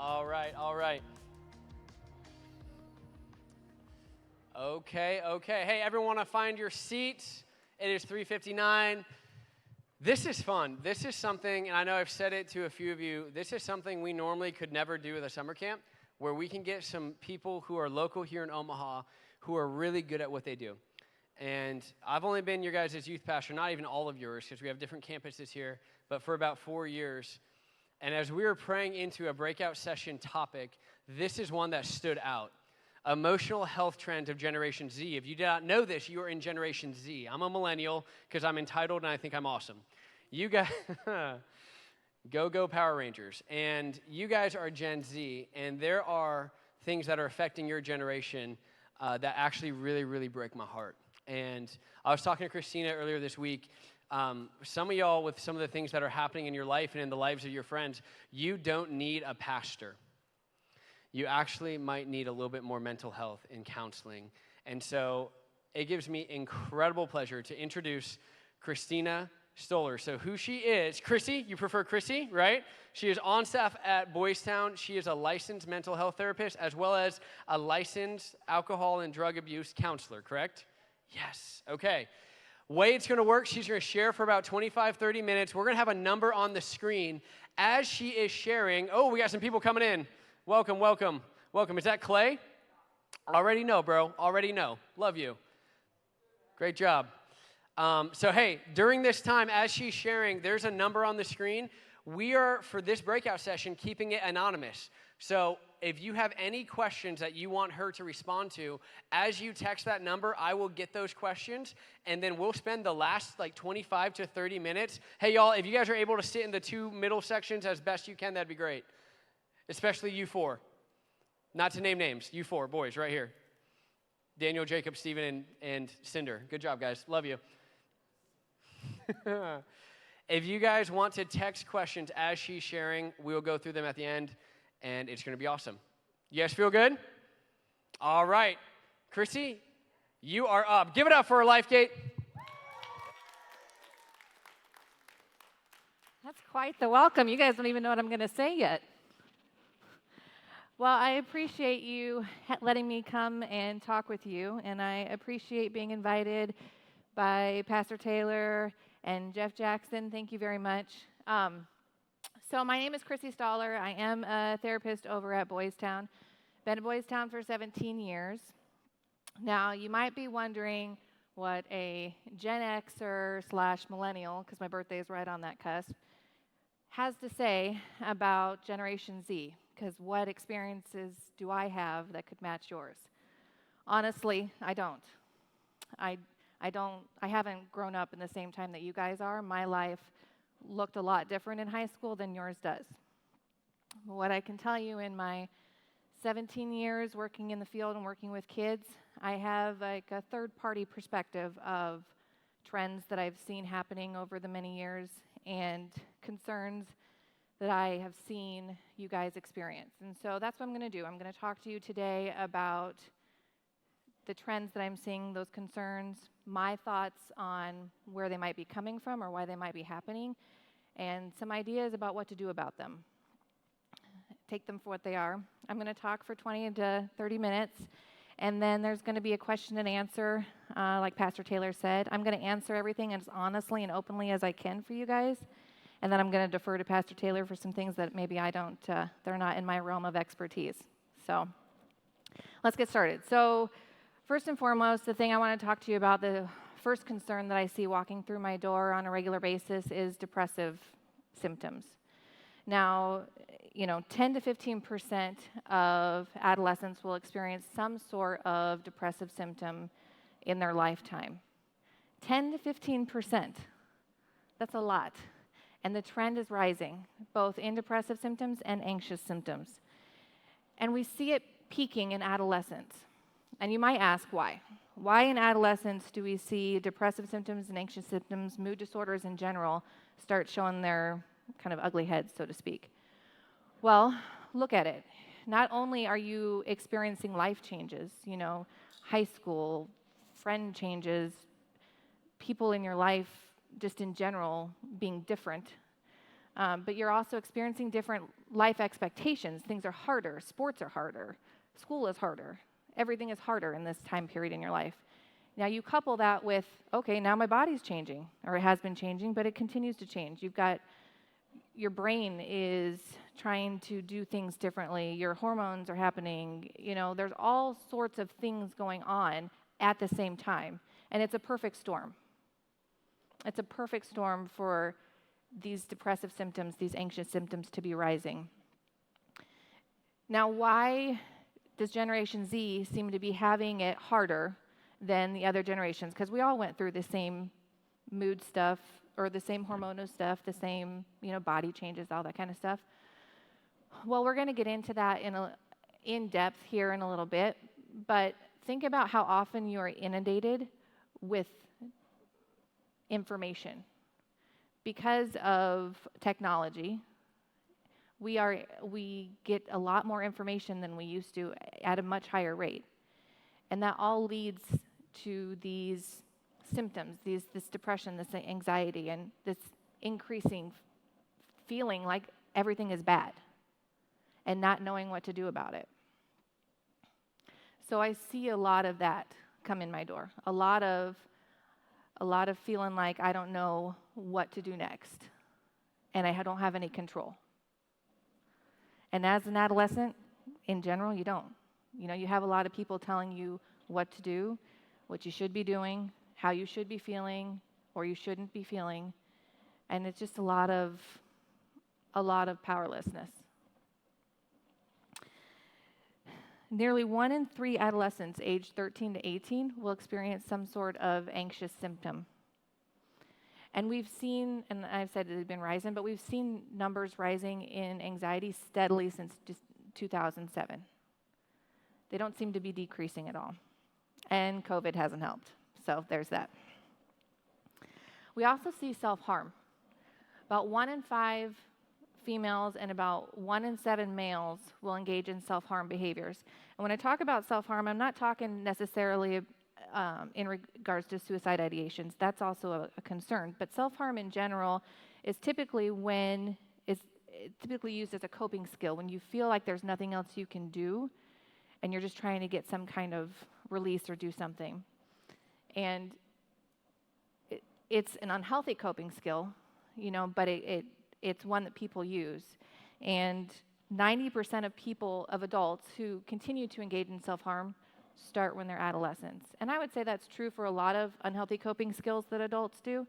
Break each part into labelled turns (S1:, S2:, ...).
S1: All right, all right. Okay. Hey, everyone, want to find your seats? It is 3:59. This is fun. This is something, and I know I've said it to a few of you, this is something we normally could never do at a summer camp, where we can get some people who are local here in Omaha who are really good at what they do. And I've only been your guys' youth pastor, not even all of yours, because we have different campuses here, but for about 4 years. And as we were praying into a breakout session topic, this is one that stood out. Emotional health trends of Generation Z. If you did not know this, you are in Generation Z. I'm a millennial because I'm entitled and I think I'm awesome. You guys, go Power Rangers. And you guys are Gen Z, and there are things that are affecting your generation that actually really, really break my heart. And I was talking to Christina earlier this week. Some of y'all, with some of the things that are happening in your life and in the lives of your friends, you don't need a pastor. You actually might need a little bit more mental health and counseling. And so it gives me incredible pleasure to introduce Christina Stoller. So who she is, Chrissy, you prefer Chrissy, right? She is on staff at Boys Town. She is a licensed mental health therapist as well as a licensed alcohol and drug abuse counselor, correct? Yes, okay. Way it's going to work, she's going to share for about 25, 30 minutes. We're going to have a number on the screen. As she is sharing, we got some people coming in. Welcome. Is that Clay? Already know, bro. Already know. Love you. Great job. So, hey, during this time, as she's sharing, there's a number on the screen. We are, for this breakout session, keeping it anonymous. So if you have any questions that you want her to respond to, as you text that number, I will get those questions, and then we'll spend the last 25 to 30 minutes. Hey, y'all, if you guys are able to sit in the two middle sections as best you can, that'd be great. Especially you four. Not to name names. You four boys right here. Daniel, Jacob, Stephen, and Cinder. Good job, guys. Love you. If you guys want to text questions as she's sharing, we'll go through them at the end, and it's going to be awesome. You guys feel good? All right. Chrissy, you are up. Give it up for her, LifeGate.
S2: That's quite the welcome. You guys don't even know what I'm going to say yet. Well, I appreciate you letting me come and talk with you, and I appreciate being invited by Pastor Taylor and Jeff Jackson. Thank you very much. So my name is Christina Stoller. I am a therapist over at Boys Town. Been at Boys Town for 17 years. Now, you might be wondering what a Gen Xer / millennial, because my birthday is right on that cusp, has to say about Generation Z. Because what experiences do I have that could match yours? Honestly, I don't. I haven't grown up in the same time that you guys are. My life looked a lot different in high school than yours does. What I can tell you in my 17 years working in the field and working with kids, I have a third-party perspective of trends that I've seen happening over the many years and concerns that I have seen you guys experience. And so that's what I'm going to do. I'm going to talk to you today about the trends that I'm seeing, those concerns, my thoughts on where they might be coming from or why they might be happening, and some ideas about what to do about them. Take them for what they are. I'm going to talk for 20 to 30 minutes, and then there's going to be a question and answer, like Pastor Taylor said. I'm going to answer everything as honestly and openly as I can for you guys. And then I'm going to defer to Pastor Taylor for some things that maybe they're not in my realm of expertise. So let's get started. So first and foremost, the thing I want to talk to you about, the first concern that I see walking through my door on a regular basis is depressive symptoms. Now, 10 to 15% of adolescents will experience some sort of depressive symptom in their lifetime. 10 to 15%. That's a lot. And the trend is rising, both in depressive symptoms and anxious symptoms. And we see it peaking in adolescence. And you might ask why. Why in adolescence do we see depressive symptoms and anxious symptoms, mood disorders in general, start showing their kind of ugly heads, so to speak? Well, look at it. Not only are you experiencing life changes, high school, friend changes, people in your life just in general being different, But you're also experiencing different life expectations. Things are harder. Sports are harder. School is harder. Everything is harder in this time period in your life. Now you couple that with, okay, now my body's changing, or it has been changing, but it continues to change. You've got, your brain is trying to do things differently. Your hormones are happening. You know, there's all sorts of things going on at the same time. And it's a perfect storm. It's a perfect storm for these depressive symptoms, these anxious symptoms to be rising. Now, why does Generation Z seem to be having it harder than the other generations? Because we all went through the same mood stuff, or the same hormonal stuff, the same, body changes, all that kind of stuff. Well, we're going to get into that in depth here in a little bit, but think about how often you are inundated with information. Because of technology, we get a lot more information than we used to at a much higher rate. And that all leads to these symptoms, this depression, this anxiety, and this increasing feeling like everything is bad and not knowing what to do about it. So I see a lot of that come in my door. A lot of feeling like I don't know what to do next, and I don't have any control. And as an adolescent, in general, you don't. You have a lot of people telling you what to do, what you should be doing, how you should be feeling, or you shouldn't be feeling, and it's just a lot of powerlessness. Nearly 1 in 3 adolescents aged 13 to 18 will experience some sort of anxious symptom. And we've seen, and I've said it has been rising, but we've seen numbers rising in anxiety steadily since just 2007. They don't seem to be decreasing at all. And COVID hasn't helped. So there's that. We also see self-harm. About 1 in 5 females and about 1 in 7 males will engage in self-harm behaviors. And when I talk about self-harm, I'm not talking necessarily in regards to suicide ideations. That's also a concern. But self-harm in general is typically used as a coping skill when you feel like there's nothing else you can do and you're just trying to get some kind of release or do something. And it's an unhealthy coping skill, but it's one that people use. And 90% of adults who continue to engage in self-harm start when they're adolescents. And I would say that's true for a lot of unhealthy coping skills that adults do.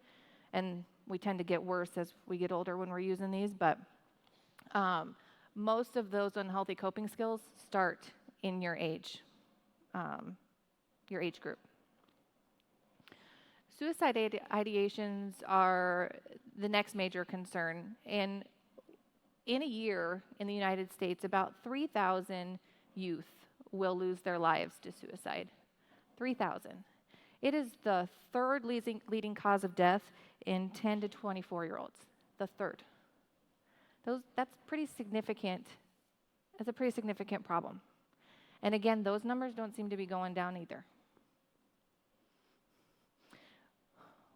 S2: And we tend to get worse as we get older when we're using these. But most of those unhealthy coping skills start in your age group. Suicide ideations are the next major concern. And in a year in the United States, about 3,000 youth will lose their lives to suicide. 3,000. It is the third leading cause of death in 10 to 24-year-olds. The third. That's pretty significant. That's a pretty significant problem. And again, those numbers don't seem to be going down either.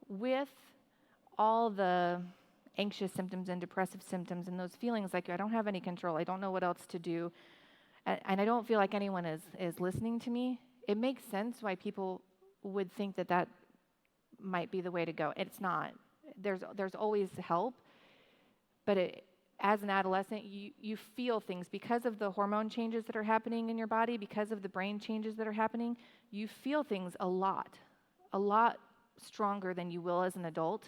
S2: With all the anxious symptoms and depressive symptoms and those feelings like I don't have any control, I don't know what else to do, and I don't feel like anyone is listening to me, it makes sense why people would think that might be the way to go. It's not. There's always help, but as an adolescent, you feel things because of the hormone changes that are happening in your body, because of the brain changes that are happening. You feel things a lot stronger than you will as an adult.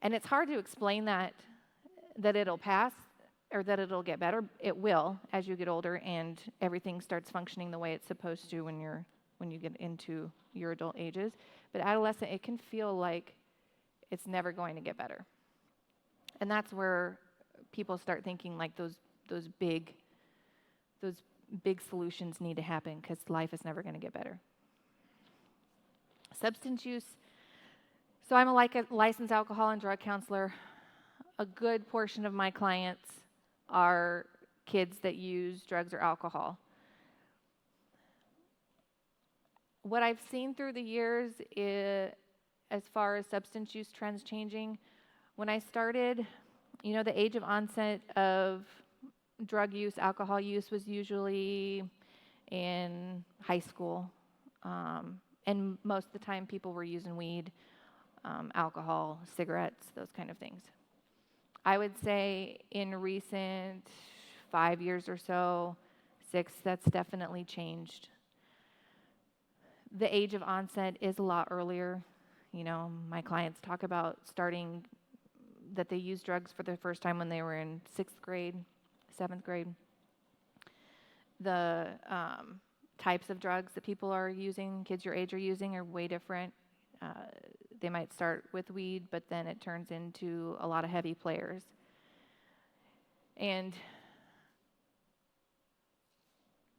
S2: And it's hard to explain that it'll pass or that it'll get better. It will as you get older and everything starts functioning the way it's supposed to when you get into your adult ages. But adolescent, it can feel like it's never going to get better. And that's where people start thinking like those big solutions need to happen because life is never going to get better. Substance use. So I'm a licensed alcohol and drug counselor. A good portion of my clients are kids that use drugs or alcohol. What I've seen through the years is, as far as substance use trends changing, When I started, the age of onset of drug use, alcohol use was usually in high school. And most of the time people were using weed, alcohol, cigarettes, those kind of things. I would say in recent 5 years or so, 6, that's definitely changed. The age of onset is a lot earlier. My clients talk about starting that they use drugs for the first time when they were in 6th grade, 7th grade. The types of drugs that people are using, kids your age are using, are way different. They might start with weed, but then it turns into a lot of heavy players. And,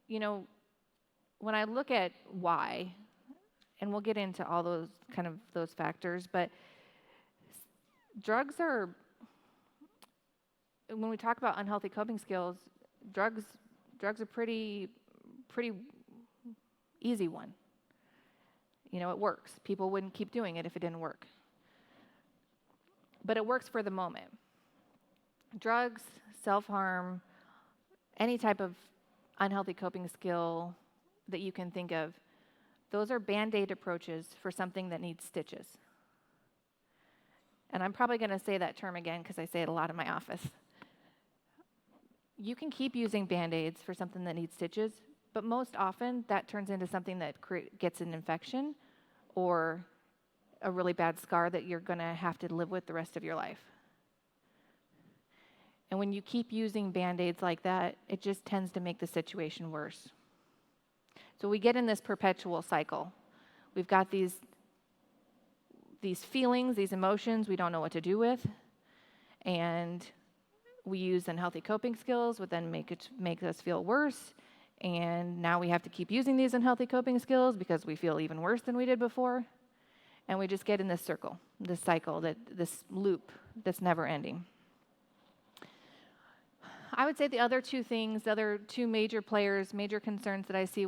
S2: when I look at why, and we'll get into all those factors, but drugs are, when we talk about unhealthy coping skills, drugs are pretty easy one. It works. People wouldn't keep doing it if it didn't work. But it works for the moment. Drugs, self-harm, any type of unhealthy coping skill that you can think of, those are Band-Aid approaches for something that needs stitches. And I'm probably going to say that term again because I say it a lot in my office. You can keep using Band-Aids for something that needs stitches, but most often that turns into something that gets an infection or a really bad scar that you're going to have to live with the rest of your life. And when you keep using Band-Aids like that, it just tends to make the situation worse. So we get in this perpetual cycle. We've got these feelings, these emotions we don't know what to do with, and we use unhealthy coping skills, which then make us feel worse. And now we have to keep using these unhealthy coping skills because we feel even worse than we did before. And we just get in this circle, this cycle, this loop that's never ending. I would say the other two major players, major concerns that I see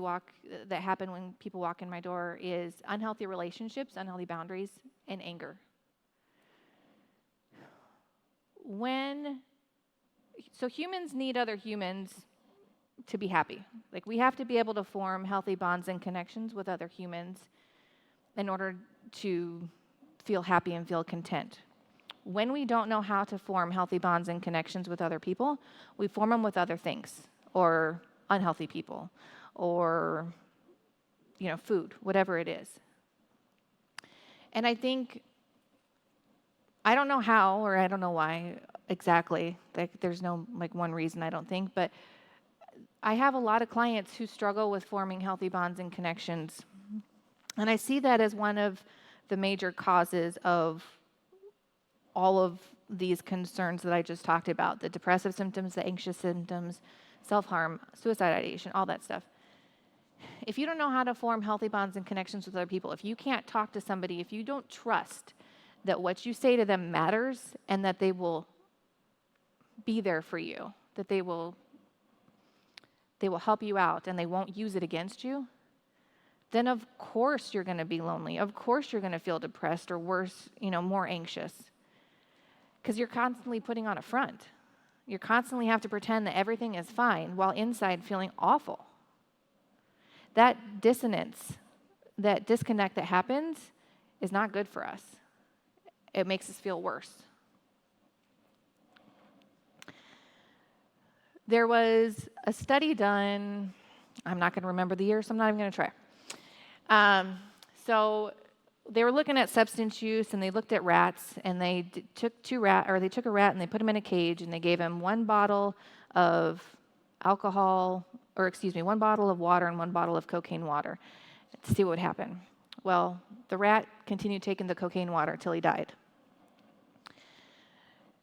S2: that happen when people walk in my door is unhealthy relationships, unhealthy boundaries, and anger. So humans need other humans to be happy. Like, we have to be able to form healthy bonds and connections with other humans in order to feel happy and feel content. When we don't know how to form healthy bonds and connections with other people, we form them with other things, or unhealthy people, or food, whatever it is. And I don't know how, or I don't know why exactly. There's no one reason, I don't think, but I have a lot of clients who struggle with forming healthy bonds and connections. And I see that as one of the major causes of all of these concerns that I just talked about, the depressive symptoms, the anxious symptoms, self-harm, suicide ideation, all that stuff. If you don't know how to form healthy bonds and connections with other people, if you can't talk to somebody, if you don't trust that what you say to them matters and that they will be there for you, that they will help you out and they won't use it against you, then of course you're going to be lonely. Of course you're going to feel depressed or worse, more anxious. Because you're constantly putting on a front. You constantly have to pretend that everything is fine while inside feeling awful. That dissonance, that disconnect that happens is not good for us. It makes us feel worse. There was a study done, I'm not going to remember the year, so I'm not even going to try. So they were looking at substance use, and they looked at rats, and they took a rat and they put him in a cage, and they gave him one bottle of one bottle of water and one bottle of cocaine water to see what would happen. Well, the rat continued taking the cocaine water until he died.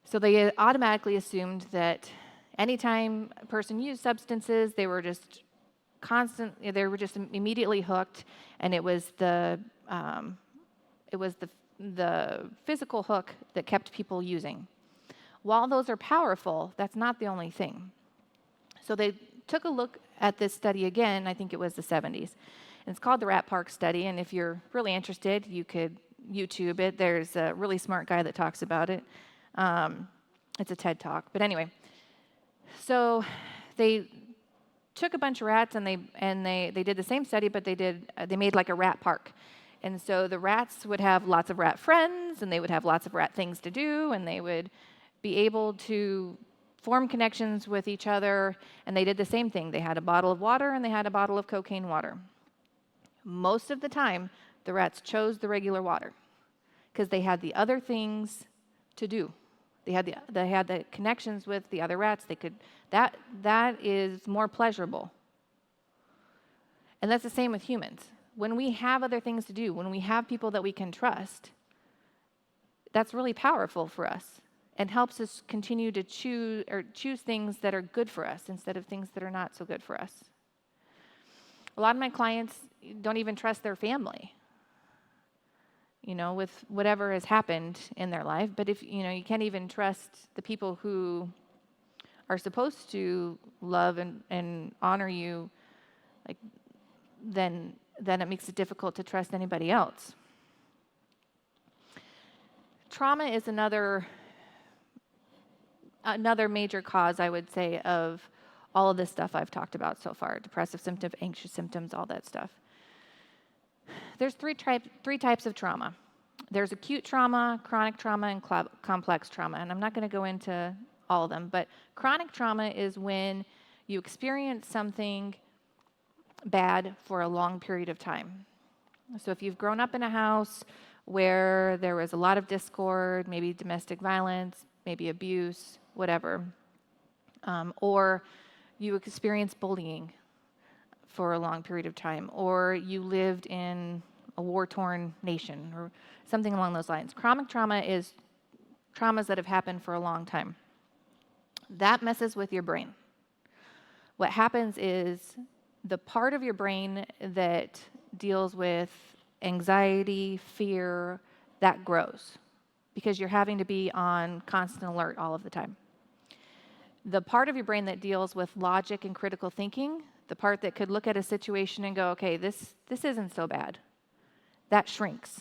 S2: So they automatically assumed that anytime a person used substances, they were just immediately hooked, and it was the physical hook that kept people using. While those are powerful, that's not the only thing. So they took a look at this study again, I think it was the 70s. And it's called the Rat Park Study, and if you're really interested, you could YouTube it. There's a really smart guy that talks about it. It's a TED Talk. But anyway, so they took a bunch of rats and they did the same study, but they made like a rat park. And so the rats would have lots of rat friends, and they would have lots of rat things to do, and they would be able to form connections with each other, and they did the same thing. They had a bottle of water, and they had a bottle of cocaine water. Most of the time, the rats chose the regular water because they had the other things to do. They had the connections with the other rats. That is more pleasurable. And that's the same with humans. When we have other things to do, when we have people that we can trust, that's really powerful for us and helps us continue to choose things that are good for us instead of things that are not so good for us. A lot of my clients don't even trust their family, with whatever has happened in their life. But if, you can't even trust the people who are supposed to love and honor you, then it makes it difficult to trust anybody else. Trauma is another major cause, I would say, of all of this stuff I've talked about so far: depressive symptoms, anxious symptoms, all that stuff. There's three types of trauma. There's acute trauma, chronic trauma, and complex trauma. And I'm not going to go into all of them, but chronic trauma is when you experience something bad for a long period of time. So if you've grown up in a house where there was a lot of discord, maybe domestic violence, maybe abuse, whatever, or you experienced bullying for a long period of time, or you lived in a war-torn nation, or something along those lines. Chronic trauma is traumas that have happened for a long time. That messes with your brain. What happens is the part of your brain that deals with anxiety, fear, that grows because you're having to be on constant alert all of the time. The part of your brain that deals with logic and critical thinking, the part that could look at a situation and go, okay, this isn't so bad, that shrinks.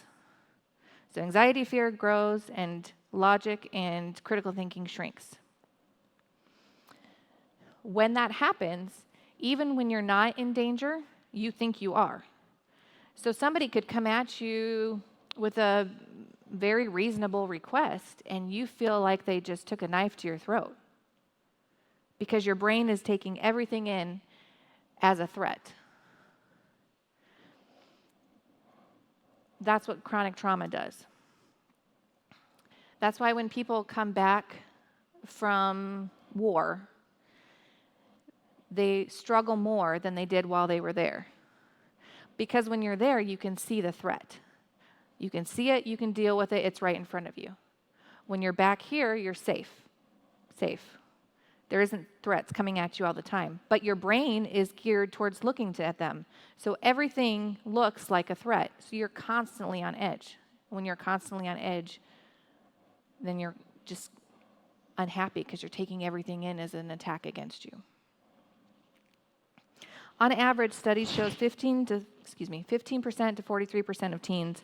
S2: So anxiety, fear grows, and logic and critical thinking shrinks. When that happens, even when you're not in danger, you think you are. So somebody could come at you with a very reasonable request, and you feel like they just took a knife to your throat because your brain is taking everything in as a threat. That's what chronic trauma does. That's why when people come back from war, they struggle more than they did while they were there. Because when you're there, you can see the threat. You can see it, you can deal with it, it's right in front of you. When you're back here, you're safe. There isn't threats coming at you all the time, but your brain is geared towards looking at them. So everything looks like a threat. So you're constantly on edge. When you're constantly on edge, then you're just unhappy because you're taking everything in as an attack against you. On average, studies show 15% to 43% of teens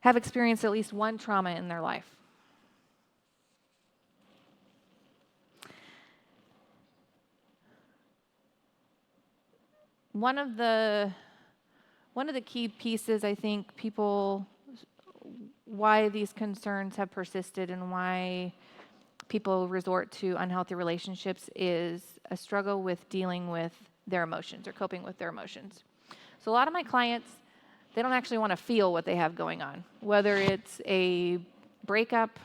S2: have experienced at least one trauma in their life. One of the key pieces, I think, why these concerns have persisted and why people resort to unhealthy relationships is a struggle with dealing with their emotions or coping with their emotions. So a lot of my clients, they don't actually want to feel what they have going on, whether it's a breakup,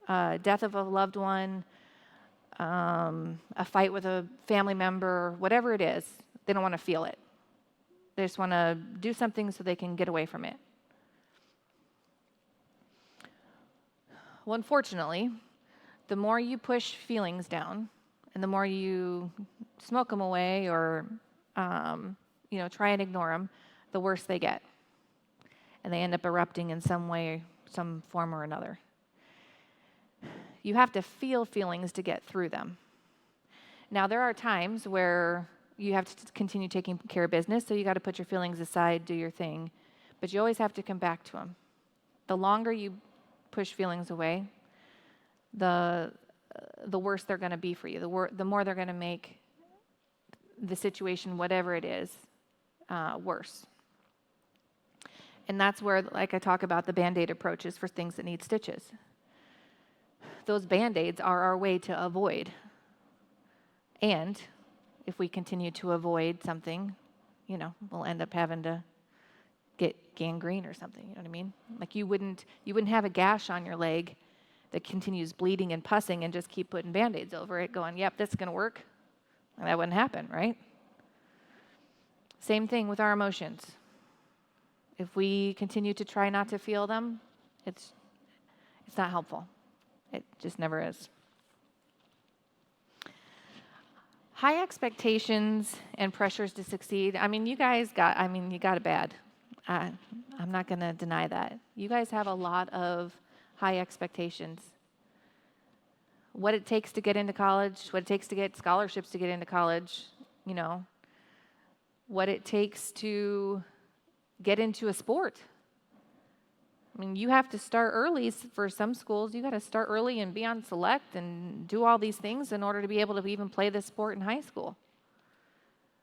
S2: death of a loved one, a fight with a family member, whatever it is, they don't want to feel it. They just want to do something so they can get away from it. Well, unfortunately, the more you push feelings down and the more you smoke them away or try and ignore them, the worse they get. And they end up erupting in some way, some form or another. You have to feel feelings to get through them. Now, there are times where you have to continue taking care of business, so you got to put your feelings aside, do your thing, but you always have to come back to them. The longer you push feelings away, the worse they're going to be for you, the more they're going to make the situation, whatever it is, worse. And that's where, like I talk about, the Band-Aid approaches for things that need stitches. Those Band-Aids are our way to avoid. And if we continue to avoid something, we'll end up having to get gangrene or something, you know what I mean? Like you wouldn't have a gash on your leg that continues bleeding and pussing and just keep putting Band-Aids over it going, yep, this is going to work. And that wouldn't happen, right? Same thing with our emotions. If we continue to try not to feel them, it's not helpful. It just never is. High expectations and pressures to succeed. You guys got it bad. I'm not going to deny that. You guys have a lot of high expectations. What it takes to get into college, what it takes to get scholarships to get into college, what it takes to get into a sport. You have to start early for some schools. You got to start early and be on select and do all these things in order to be able to even play this sport in high school,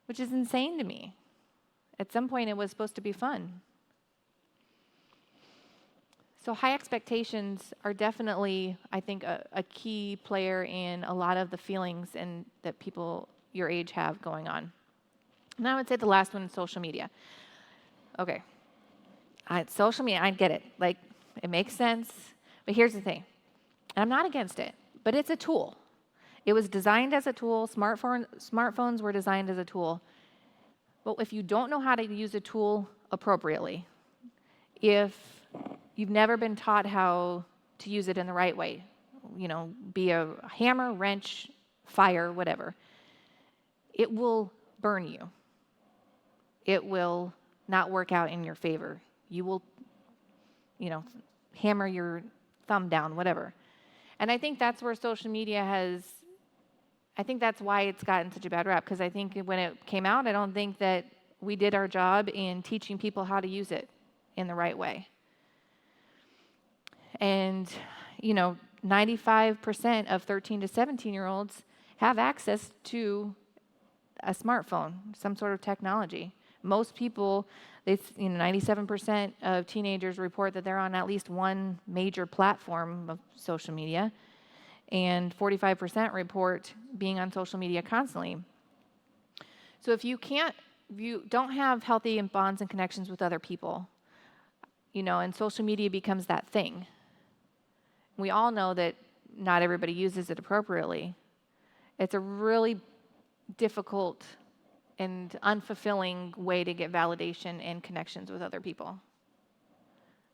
S2: which is insane to me. At some point, it was supposed to be fun. So high expectations are definitely, I think, a key player in a lot of the feelings that people your age have going on. And I would say the last one is social media. Okay. Social media, I get it. Like, it makes sense. But here's the thing. I'm not against it, but it's a tool. It was designed as a tool. Smartphones were designed as a tool. But if you don't know how to use a tool appropriately, if you've never been taught how to use it in the right way, be a hammer, wrench, fire, whatever, it will burn you. It will not work out in your favor. You will, hammer your thumb down, whatever. And I think that's where social media I think that's why it's gotten such a bad rap, because I think when it came out, I don't think that we did our job in teaching people how to use it in the right way. And, 95% of 13 to 17-year-olds have access to a smartphone, some sort of technology. Most people, 97% of teenagers report that they're on at least one major platform of social media, and 45% report being on social media constantly. So if you don't have healthy bonds and connections with other people, and social media becomes that thing. We all know that not everybody uses it appropriately. It's a really difficult and unfulfilling way to get validation and connections with other people.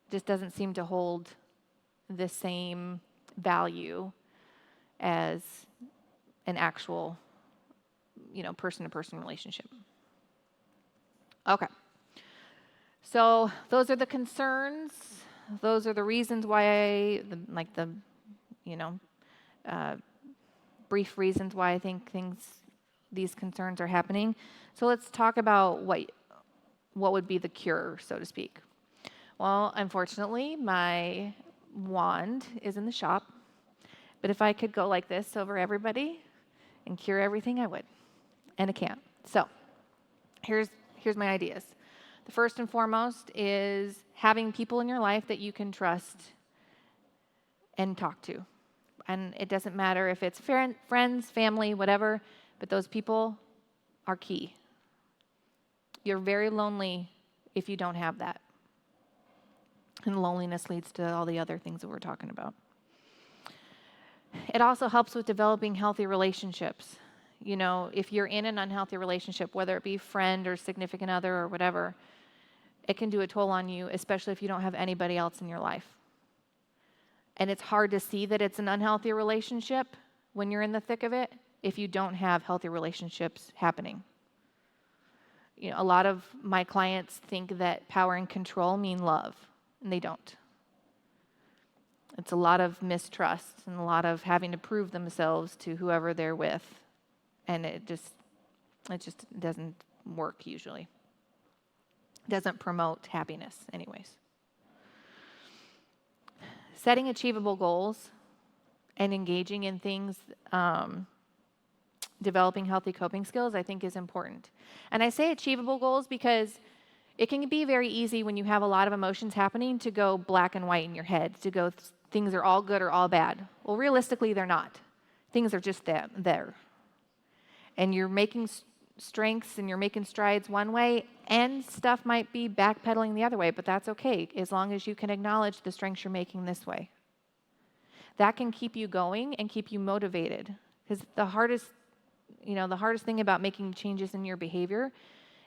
S2: It just doesn't seem to hold the same value as an actual, person-to-person relationship. Okay. So those are the concerns. Those are the reasons why brief reasons why I think these concerns are happening. So let's talk about what would be the cure, so to speak. Well, unfortunately, my wand is in the shop. But if I could go like this over everybody and cure everything, I would. And I can't. So here's my ideas. The first and foremost is having people in your life that you can trust and talk to. And it doesn't matter if it's friends, family, whatever, but those people are key. You're very lonely if you don't have that. And loneliness leads to all the other things that we're talking about. It also helps with developing healthy relationships. If you're in an unhealthy relationship, whether it be friend or significant other or whatever, it can do a toll on you, especially if you don't have anybody else in your life. And it's hard to see that it's an unhealthy relationship when you're in the thick of it if you don't have healthy relationships happening. A lot of my clients think that power and control mean love, and they don't. It's a lot of mistrust and a lot of having to prove themselves to whoever they're with. And it just doesn't work usually. It doesn't promote happiness anyways. Setting achievable goals and engaging in things, developing healthy coping skills, I think is important. And I say achievable goals because it can be very easy when you have a lot of emotions happening to go black and white in your head, to go things are all good or all bad. Well, realistically, they're not. Things are just there. And you're making strengths and you're making strides one way, and stuff might be backpedaling the other way, but that's okay as long as you can acknowledge the strengths you're making this way. That can keep you going and keep you motivated. Because the hardest thing about making changes in your behavior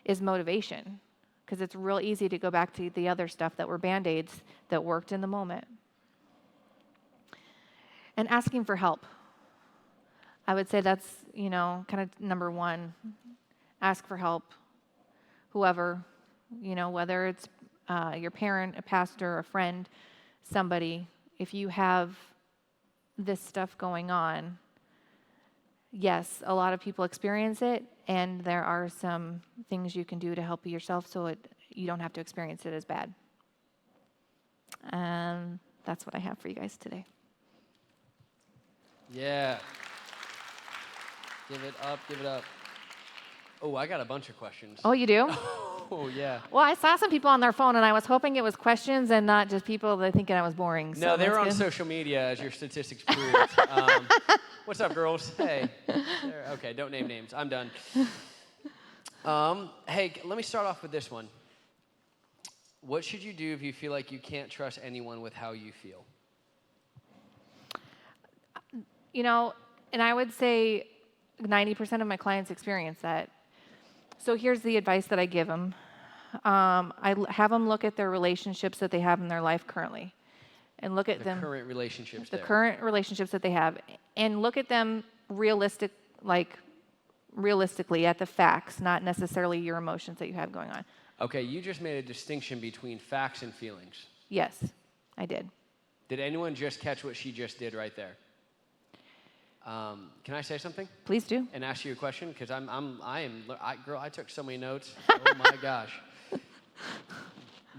S2: is motivation. Because it's real easy to go back to the other stuff that were Band-Aids that worked in the moment. And asking for help. I would say that's, kind of number one. Ask for help. Whoever, whether it's your parent, a pastor, a friend, somebody. If you have this stuff going on, yes, a lot of people experience it, and there are some things you can do to help yourself so you don't have to experience it as bad. That's what I have for you guys today.
S1: Yeah. Give it up, give it up. Oh, I got a bunch of questions.
S2: Oh, you do?
S1: Oh, yeah.
S2: Well, I saw some people on their phone, and I was hoping it was questions and not just people that thinking I was boring.
S1: No,
S2: so
S1: they were on
S2: good.
S1: social media, as your statistics proved. What's up, girls? Hey. Okay, don't name names. I'm done. Hey, let me start off with this one. What should you do if you feel like you can't trust anyone with how you feel?
S2: And I would say 90% of my clients experience that. So here's the advice that I give them. I have them look at their relationships that they have in their life currently. And look at
S1: The
S2: them.
S1: current relationships
S2: The
S1: there.
S2: current relationships that they have. And look at them realistically at the facts, not necessarily your emotions that you have going on.
S1: Okay, you just made a distinction between facts and feelings.
S2: Yes, I did.
S1: Did anyone just catch what she just did right there? Can I say something?
S2: Please do.
S1: And ask you a question? Because I took so many notes. Oh my gosh.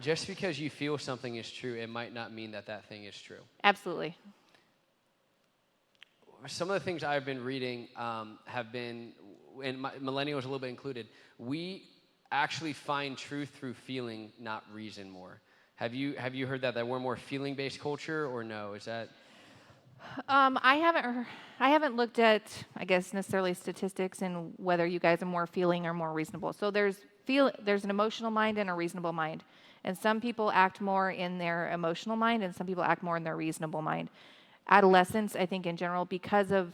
S1: Just because you feel something is true, it might not mean that that thing is true.
S2: Absolutely.
S1: Some of the things I've been reading have been, and millennials a little bit included, we actually find truth through feeling, not reason more. Have you heard that we're more feeling-based culture, or no? Is that?
S2: I haven't looked at, I guess, necessarily statistics and whether you guys are more feeling or more reasonable. So there's an emotional mind and a reasonable mind. And some people act more in their emotional mind and some people act more in their reasonable mind. Adolescents, I think in general, because of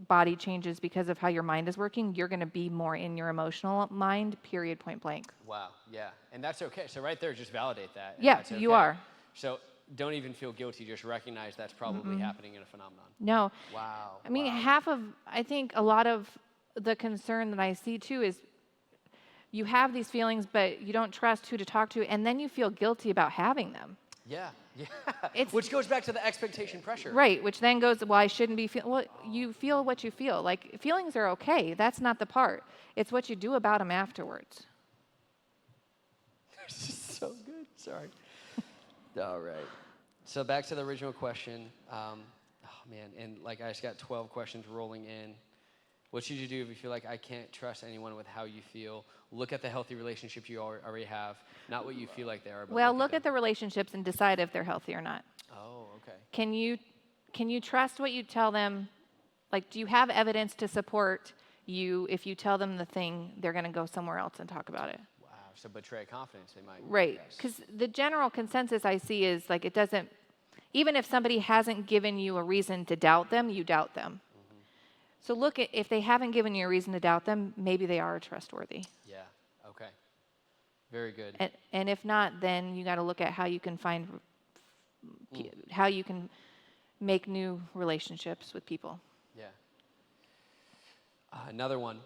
S2: body changes, because of how your mind is working, you're going to be more in your emotional mind, period, point blank.
S1: Wow, yeah. And that's okay. So right there, just validate that.
S2: Yeah,
S1: okay.
S2: you are.
S1: So don't even feel guilty. Just recognize that's probably happening in a phenomenon.
S2: No.
S1: Wow.
S2: I mean,
S1: wow.
S2: I think a lot of the concern that I see too is you have these feelings, but you don't trust who to talk to, and then you feel guilty about having them.
S1: Yeah. Which goes back to the expectation pressure.
S2: Right, which then goes, well, I shouldn't be feeling. Well, you feel what you feel. Like, feelings are okay. That's not the part. It's what you do about them afterwards.
S1: This is so good. Sorry. All right. So back to the original question. Oh, man. And I just got 12 questions rolling in. What should you do if you feel like I can't trust anyone with how you feel? Look at the healthy relationships you already have, not what you feel like they are. But
S2: well, look at the relationships and decide if they're healthy or not.
S1: Oh, okay.
S2: Can you trust what you tell them? Like, do you have evidence to support you if you tell them the thing, they're going to go somewhere else and talk about it?
S1: Wow. So betray confidence, they might.
S2: Right. Because the general consensus I see is it doesn't, even if somebody hasn't given you a reason to doubt them, you doubt them. So look at, if they haven't given you a reason to doubt them, maybe they are trustworthy.
S1: Yeah, okay. Very good.
S2: And if not, then you got to look at how you can how you can make new relationships with people.
S1: Yeah. Another one.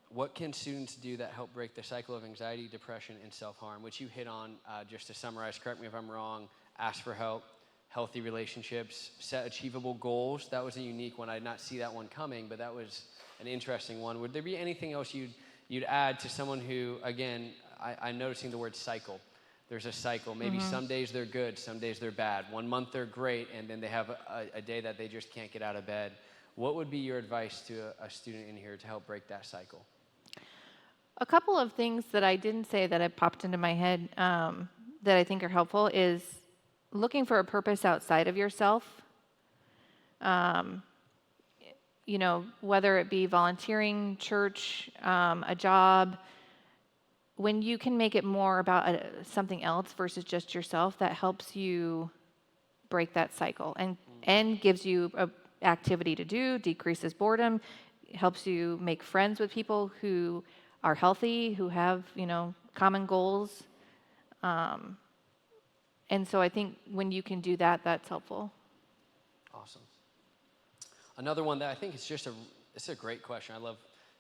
S1: What can students do that help break the cycle of anxiety, depression, and self-harm, which you hit on, just to summarize, correct me if I'm wrong, ask for help, healthy relationships, set achievable goals. That was a unique one. I did not see that one coming, but that was an interesting one. Would there be anything else you'd add to someone who, again, I'm noticing the word cycle. there's a cycle. Maybe some days they're good, some days they're bad. 1 month they're great, and then they have a day that they just can't get out of bed. What would be your advice to a student in here to help break that cycle?
S2: A couple of things that I didn't say that have popped into my head that I think are helpful is looking for a purpose outside of yourself. You know, whether it be volunteering, church, a job, when you can make it more about something else versus just yourself, that helps you break that cycle and gives you an activity to do, decreases boredom, helps you make friends with people who are healthy, who have, you know, common goals. And so I think when you can do that, that's helpful.
S1: Awesome. Another one that I think it's a great question. I love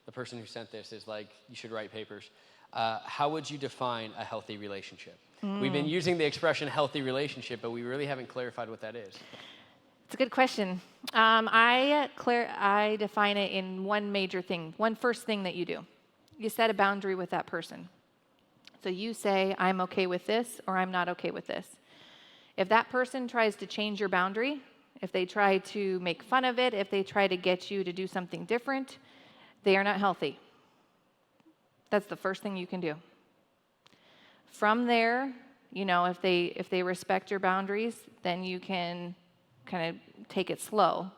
S1: the person who sent this is like, you should write papers. How would you define a healthy relationship? We've been using the expression healthy relationship, but we really haven't clarified what that is.
S2: It's a good question. I define it in one major thing, one first thing that you do. You set a boundary with that person. So you say, I'm okay with this, or I'm not okay with this. If that person tries to change your boundary, if they try to make fun of it, if they try to get you to do something different, they are not healthy. That's the first thing you can do. From there, you know, if they respect your boundaries, then you can kind of take it slow.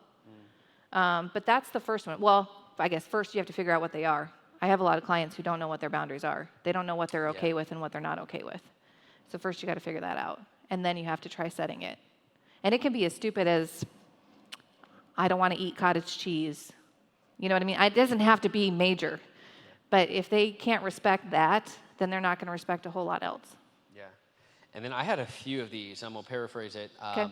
S2: But that's the first one. Well, I guess first you have to figure out what they are. I have a lot of clients who don't know what their boundaries are. They don't know what they're okay with and what they're not okay with. So first you got to figure that out. And then you have to try setting it. And it can be as stupid as, I don't want to eat cottage cheese. You know what I mean? It doesn't have to be major. But if they can't respect that, then they're not going to respect a whole lot else.
S1: Yeah. And then I had a few of these. I'm going to paraphrase it.
S2: Okay.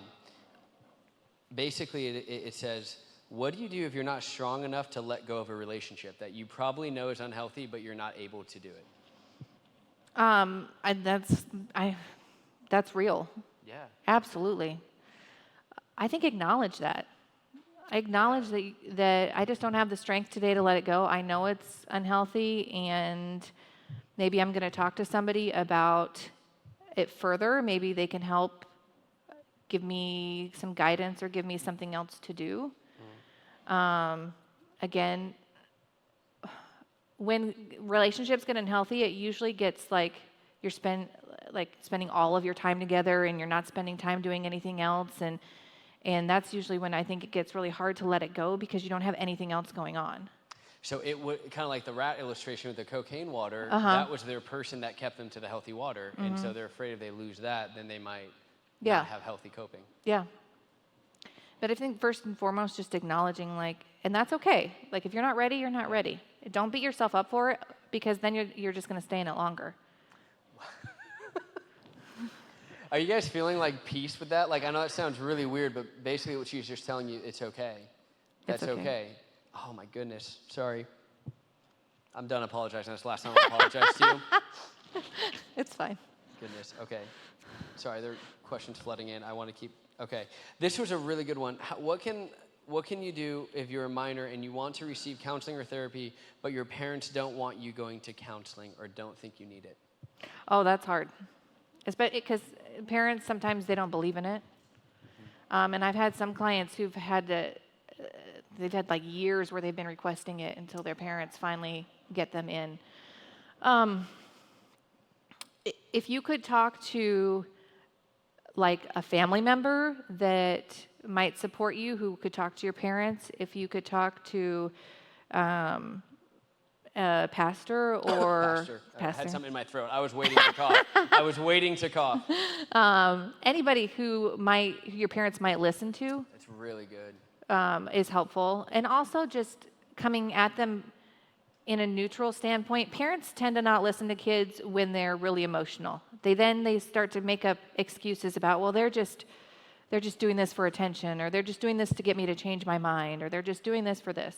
S1: Basically, it says, what do you do if you're not strong enough to let go of a relationship that you probably know is unhealthy, but you're not able to do it?
S2: That's real.
S1: Yeah.
S2: Absolutely. I think acknowledge that. Acknowledge that I just don't have the strength today to let it go. I know it's unhealthy, and maybe I'm going to talk to somebody about it further. Maybe they can help give me some guidance or give me something else to do. Again, when relationships get unhealthy, it usually gets like you're spending all of your time together and you're not spending time doing anything else. And that's usually when I think it gets really hard to let it go because you don't have anything else going on.
S1: So it would kind of like the rat illustration with the cocaine water. That was their person that kept them to the healthy water. And so they're afraid if they lose that, then they might not have healthy coping.
S2: Yeah. But I think first and foremost, just acknowledging and that's okay. Like if you're not ready, you're not ready. Don't beat yourself up for it because then you're just going to stay in it longer.
S1: Are you guys feeling like peace with that? Like I know that sounds really weird, but basically what she's just telling you, it's okay. That's okay. Oh my goodness. Sorry. I'm done apologizing. That's the last time I apologized to you.
S2: It's fine.
S1: Goodness. Okay. Sorry, there are questions flooding in. I want to keep. Okay. This was a really good one. What can you do if you're a minor and you want to receive counseling or therapy, but your parents don't want you going to counseling or don't think you need it?
S2: Oh, that's hard. Because parents, sometimes they don't believe in it. And I've had some clients who've they've had like years where they've been requesting it until their parents finally get them in. If you could talk to like a family member that might support you, who could talk to your parents, if you could talk to a pastor or
S1: pastor. I had something in my throat. I was waiting to cough.
S2: Anybody who your parents might listen to.
S1: It's really good.
S2: Is helpful. And also just coming at them in a neutral standpoint. Parents tend to not listen to kids when they're really emotional. They start to make up excuses about, well, they're just doing this for attention, or they're just doing this to get me to change my mind, or they're just doing this for this.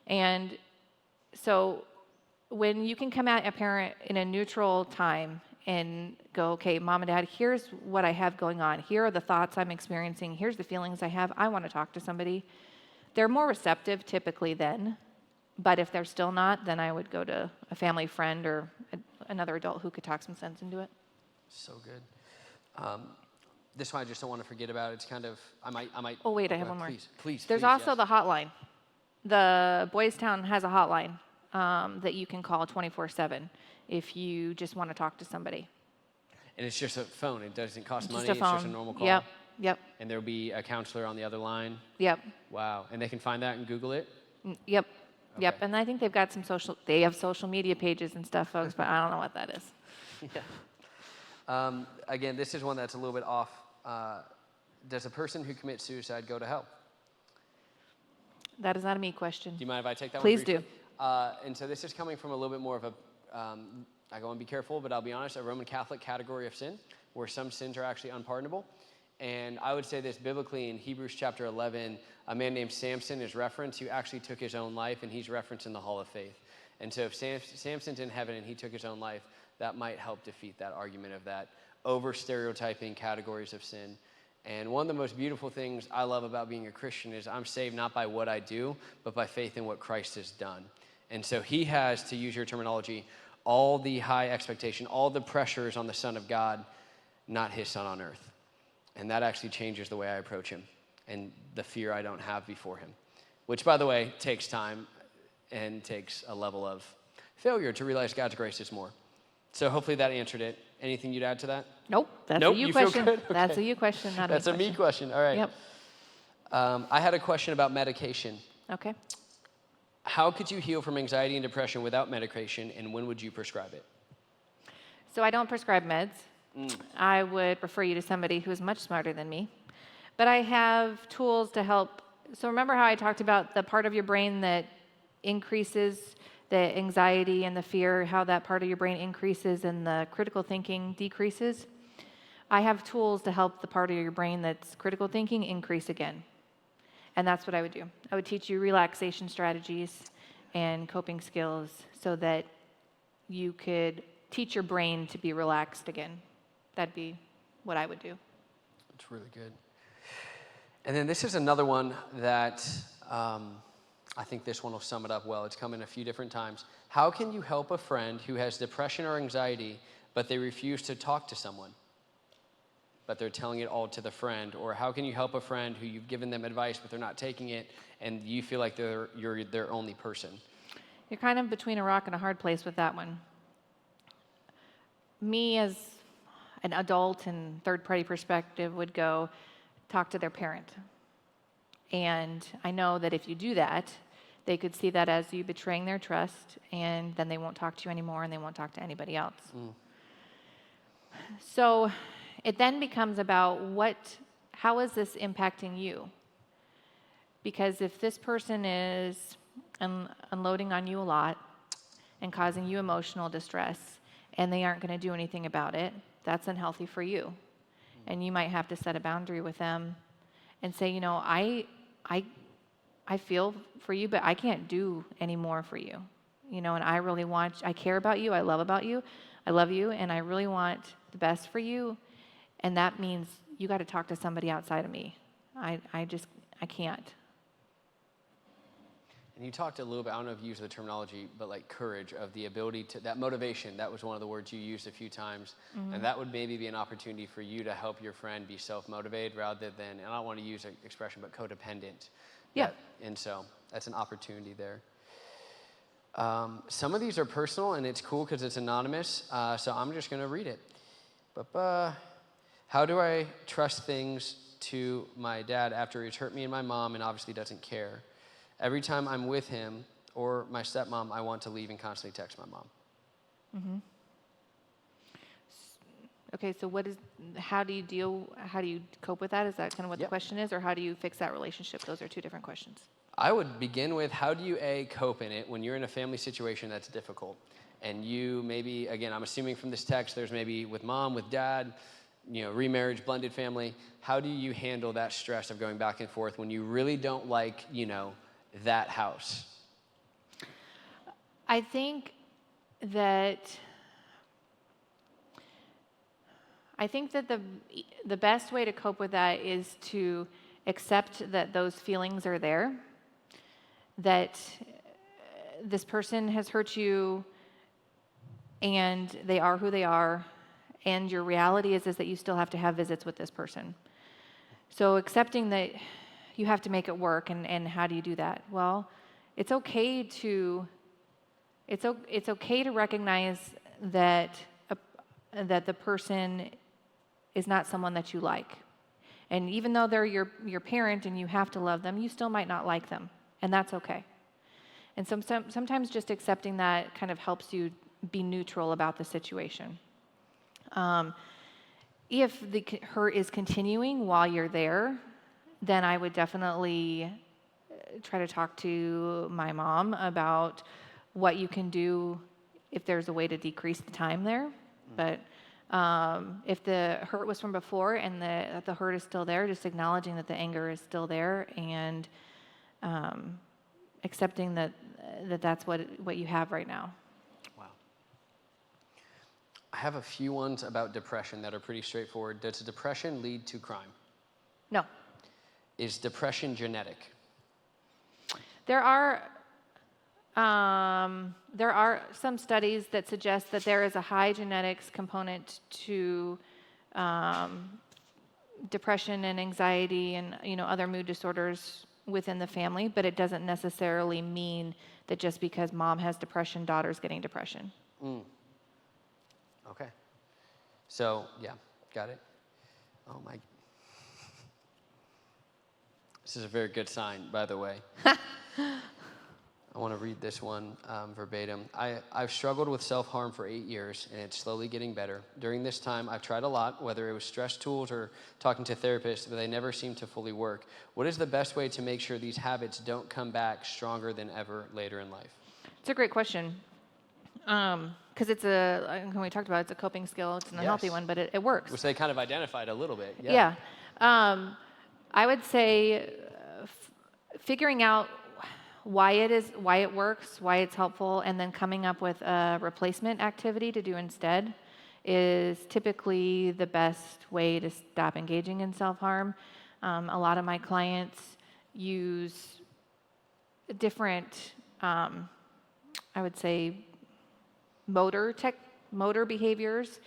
S2: And so when you can come at a parent in a neutral time and go, okay, mom and dad, here's what I have going on. Here are the thoughts I'm experiencing. Here's the feelings I have. I want to talk to somebody. They're more receptive typically then. But if they're still not, then I would go to a family friend or another adult who could talk some sense into it.
S1: So good. This one I just don't want to forget about. It's kind of, I might.
S2: Oh, wait, I have one more.
S1: Please.
S2: There's also the hotline. The Boys Town has a hotline that you can call 24/7 if you just want to talk to somebody.
S1: And it's just a phone. It doesn't cost money.
S2: Just a phone.
S1: It's just a normal call.
S2: Yep.
S1: And there'll be a counselor on the other line.
S2: Yep.
S1: Wow. And they can find that and Google it?
S2: Yep.
S1: Okay.
S2: Yep. And I think they've got they have social media pages and stuff, folks, but I don't know what that is.
S1: Yeah. Again, this is one that's a little bit off. Does a person who commits suicide go to hell?
S2: That is not a me question.
S1: Do you mind if I take that
S2: Please
S1: one?
S2: Please do.
S1: And so this is coming from a little bit more of a, I want to be careful, but I'll be honest, a Roman Catholic category of sin, where some sins are actually unpardonable. And I would say this biblically in Hebrews chapter 11, a man named Samson is referenced who actually took his own life, and he's referenced in the Hall of Faith. And so if Samson's in heaven and he took his own life, that might help defeat that argument of that over-stereotyping categories of sin. And one of the most beautiful things I love about being a Christian is I'm saved not by what I do, but by faith in what Christ has done. And so he has, to use your terminology, all the high expectation, all the pressures on the Son of God, not his son on earth. And that actually changes the way I approach him and the fear I don't have before him, which, by the way, takes time and takes a level of failure to realize God's grace is more. So hopefully that answered it. Anything you'd add to that?
S2: Nope. That's
S1: nope,
S2: a you
S1: question.
S2: Feel good? Okay. That's a you question, not a me question.
S1: That's a me question. All right.
S2: Yep.
S1: I had a question about medication.
S2: Okay.
S1: How could you heal from anxiety and depression without medication, and when would you prescribe it?
S2: So I don't prescribe meds. I would refer you to somebody who is much smarter than me. But I have tools to help. So remember how I talked about the part of your brain that increases the anxiety and the fear, how that part of your brain increases and the critical thinking decreases? I have tools to help the part of your brain that's critical thinking increase again. And that's what I would do. I would teach you relaxation strategies and coping skills so that you could teach your brain to be relaxed again. That'd be what I would do.
S1: That's really good. And then this is another one that I think this one will sum it up well. It's come in a few different times. How can you help a friend who has depression or anxiety, but they refuse to talk to someone, but they're telling it all to the friend? Or how can you help a friend who you've given them advice, but they're not taking it, and you feel like you're their only person?
S2: You're kind of between a rock and a hard place with that one. Me as an adult and third-party perspective would go talk to their parent. And I know that if you do that, they could see that as you betraying their trust, and then they won't talk to you anymore, and they won't talk to anybody else. So it then becomes about how is this impacting you? Because if this person is unloading on you a lot and causing you emotional distress, and they aren't going to do anything about it, that's unhealthy for you. And you might have to set a boundary with them and say, you know, I feel for you, but I can't do any more for you. You know, and I care about you, I love you, and I really want the best for you. And that means you got to talk to somebody outside of me. I can't.
S1: And you talked a little bit, I don't know if you used the terminology, but like courage, of the ability to, that motivation, that was one of the words you used a few times. Mm-hmm. And that would maybe be an opportunity for you to help your friend be self-motivated rather than, and I don't want to use an expression, but codependent.
S2: Yeah.
S1: And so that's an opportunity there. Some of these are personal, and it's cool because it's anonymous, so I'm just going to read it. How do I trust things to my dad after he's hurt me and my mom and obviously doesn't care? Every time I'm with him or my stepmom, I want to leave and constantly text my mom.
S2: Mm-hmm. Okay, so how do you cope with that? Is that kind of what the question is? Or how do you fix that relationship? Those are two different questions.
S1: I would begin with, how do you cope in it when you're in a family situation that's difficult? And you maybe, again, I'm assuming from this text, there's maybe with mom, with dad, remarriage, blended family. How do you handle that stress of going back and forth when you really don't like, that house?
S2: I think that the best way to cope with that is to accept that those feelings are there, that this person has hurt you and they are who they are, And your reality is that you still have to have visits with this person. So accepting that you have to make it work, and how do you do that? Well, it's okay to recognize that that the person is not someone that you like. And even though they're your parent and you have to love them, you still might not like them, and that's okay. And sometimes just accepting that kind of helps you be neutral about the situation. If the hurt is continuing while you're there, then I would definitely try to talk to my mom about what you can do if there's a way to decrease the time there. But if the hurt was from before and the hurt is still there, just acknowledging that the anger is still there and accepting that that's what you have right now.
S1: Wow. I have a few ones about depression that are pretty straightforward. Does depression lead to crime?
S2: No.
S1: Is depression genetic?
S2: There are some studies that suggest that there is a high genetics component to depression and anxiety and other mood disorders within the family, but it doesn't necessarily mean that just because mom has depression, daughter's getting depression.
S1: Okay. So, yeah, got it. Oh my. This is a very good sign, by the way. I want to read this one verbatim. I've struggled with self-harm for 8 years, and it's slowly getting better. During this time, I've tried a lot, whether it was stress tools or talking to therapists, but they never seem to fully work. What is the best way to make sure these habits don't come back stronger than ever later in life?
S2: It's a great question. Because when we talked about it's a coping skill, it's an unhealthy one, but it works.
S1: Which they kind of identified a little bit.
S2: Yeah. I would say figuring out why it works, why it's helpful, and then coming up with a replacement activity to do instead is typically the best way to stop engaging in self-harm. A lot of my clients use different, I would say, motor behaviors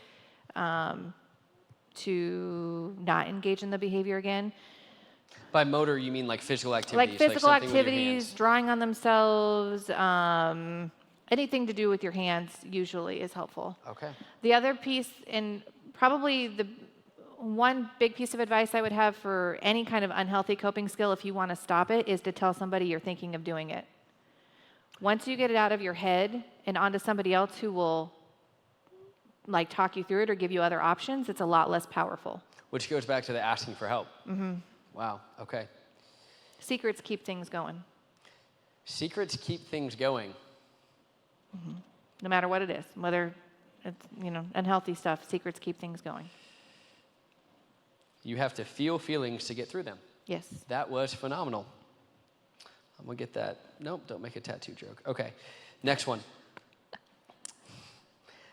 S2: to not engage in the behavior again.
S1: By motor, you mean like physical activities?
S2: Like physical
S1: something
S2: activities, drawing on themselves, anything to do with your hands usually is helpful.
S1: Okay.
S2: The other piece, and probably the one big piece of advice I would have for any kind of unhealthy coping skill, if you want to stop it, is to tell somebody you're thinking of doing it. Once you get it out of your head and onto somebody else who will talk you through it or give you other options, it's a lot less powerful.
S1: Which goes back to the asking for help. Mm-hmm. Wow, okay.
S2: Secrets keep things going.
S1: Secrets keep things going.
S2: Mm-hmm. No matter what it is, whether it's unhealthy stuff, secrets keep things going.
S1: You have to feel feelings to get through them.
S2: Yes.
S1: That was phenomenal. I'm gonna get that. Nope, don't make a tattoo joke. Okay, next one.